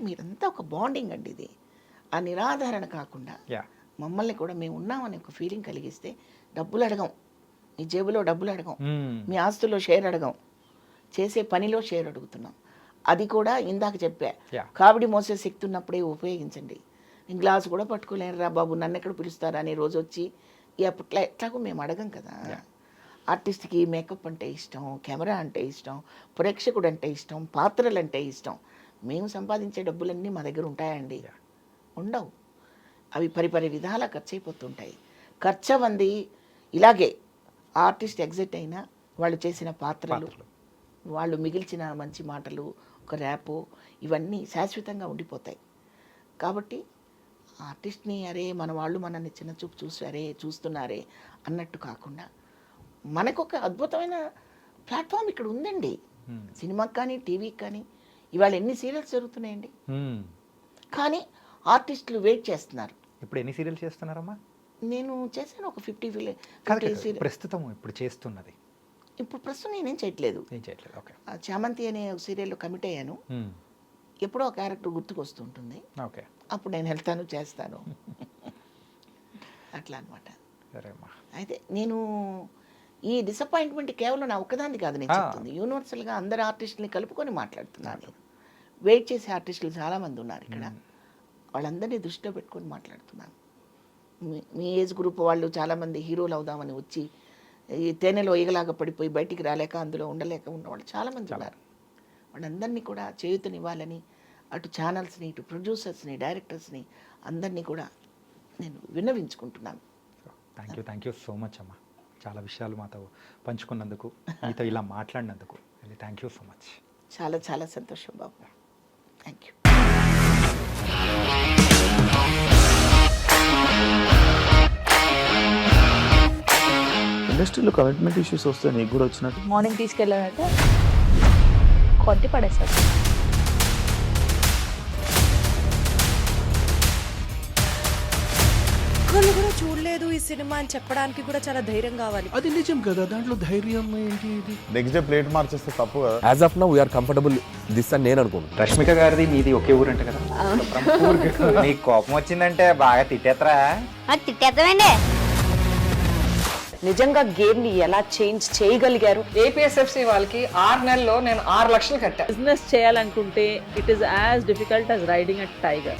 మీరంతా ఒక బాండింగ్ అండి. ఇది ఆ నిరాధారణ కాకుండా మమ్మల్ని కూడా మేము ఉన్నామని ఒక ఫీలింగ్ కలిగిస్తే డబ్బులు అడగం, మీ జేబులో డబ్బులు అడగం, మీ ఆస్తుల్లో షేర్ అడగం, చేసే పనిలో షేర్ అడుగుతున్నాం. అది కూడా ఇందాక చెప్పా, కావిడి మోసే శక్తి ఉన్నప్పుడే ఉపయోగించండి. నేను గ్లాసు కూడా పట్టుకోలేనురా బాబు, నన్ను ఎక్కడ పిలుస్తారా అనే రోజు వచ్చి అప్పట్లో ఎట్లాగో మేము అడగం కదా. ఆర్టిస్ట్కి మేకప్ అంటే ఇష్టం, కెమెరా అంటే ఇష్టం, ప్రేక్షకుడు అంటే ఇష్టం, పాత్రలు అంటే ఇష్టం. మేము సంపాదించే డబ్బులన్నీ మా దగ్గర ఉంటాయండి? ఉండవు. అవి పరిపరి విధాలా ఖర్చు అయిపోతుంటాయి. ఖర్చు మంది ఇలాగే ఆర్టిస్ట్ ఎగ్జిట్ అయినా వాళ్ళు చేసిన పాత్రలు, వాళ్ళు మిగిల్చిన మంచి మాటలు, ఒక ర్యాపు, ఇవన్నీ శాశ్వతంగా ఉండిపోతాయి. కాబట్టి ఆర్టిస్ట్ని అరే మన వాళ్ళు మనల్ని చిన్న చూపు చూసారే, చూస్తున్నారే అన్నట్టు కాకుండా మనకొక అద్భుతమైన ప్లాట్ఫామ్ ఇక్కడ ఉందండి. సినిమాకి కానీ, టీవీకి కానీ. ఇవాళ ఎన్ని సీరియల్స్ జరుగుతున్నాయండి, కానీ ఆర్టిస్టులు వెయిట్ చేస్తున్నారు. ఇప్పుడు ఎన్ని సీరియల్స్ చేస్తున్నారమ్మా? నేను చేశాను ఒక 50 ప్రస్తుతం ఇప్పుడు చేస్తున్నది. ఇప్పుడు ప్రస్తుతం నేనేం చేయట్లేదు. చామంతి అనే ఒక సీరియల్లో కమిట్ అయ్యాను. ఎప్పుడో ఒక క్యారెక్టర్ గుర్తుకు వస్తుంటుంది, అప్పుడు నేను వెళ్తాను, చేస్తాను. అట్లా అనమాట. అయితే నేను ఈ డిసప్పాయింట్మెంట్ కేవలం నా ఒక్కదాన్ని కాదు నేను చెప్తుంది, యూనివర్సల్గా అందరు ఆర్టిస్టులని కలుపుకొని మాట్లాడుతున్నాను. వెయిట్ చేసే ఆర్టిస్టులు చాలామంది ఉన్నారు ఇక్కడ, వాళ్ళందరినీ దృష్టిలో పెట్టుకొని మాట్లాడుతున్నాను. మీ ఏజ్ గ్రూప్ వాళ్ళు చాలామంది హీరోలు అవుదామని వచ్చి ఈ తేనెలో ఈగలాగా పడిపోయి బయటికి రాలేక అందులో ఉండలేక ఉన్నవాళ్ళు చాలామంది ఉన్నారు. వాళ్ళందరినీ కూడా చేయూతనివ్వాలని అటు ఛానల్స్ని, ఇటు ప్రొడ్యూసర్స్ని, డైరెక్టర్స్ని అందరినీ కూడా నేను విన్నవించుకుంటున్నాను. థ్యాంక్ యూ సో మచ్ అమ్మా, చాలా విషయాలు మాతో పంచుకున్నందుకు, మీతో ఇలా మాట్లాడినందుకు థ్యాంక్ యూ సో మచ్. చాలా చాలా సంతోషం బాబు, థ్యాంక్ యూ. ఇండస్ట్రీలో కమిట్మెంట్ ఇష్యూస్ వస్తే నీకు కూడా వచ్చినట్టు? మార్నింగ్ తీసుకెళ్ళాలంటే కొట్టి పడేస్తారు. ఒక్కళ్ళు కూడా చూడలేదు ఈ సినిమా అని చెప్పడానికి కూడా చాలా ధైర్యం కావాలి. అది నిజం కదా, దాంట్లో ధైర్యం ఏంటి? ఇది నెక్స్ట్ డే ప్లేట్ మార్చేస్తే తప్పు కదా. As of now we are comfortable this అని నేను అనుకుంటున్నాను. రష్మిక గారిది మీది ఒకే ఊరు అంట కదా. నీకు కోపం వచ్చిందంటే బాగా తిట్టేత్తరా? తిట్టేద్దామండి. నిజంగా గేమ్ ని ఎలా చేంజ్ చేయగలిగారు? ఏపీఎస్ఎఫ్సి వాళ్ళకి 6 నెలల్లో నేను 6 లక్షలు కట్టా. బిజినెస్ చేయాలనుకుంటే it is as difficult as riding a tiger.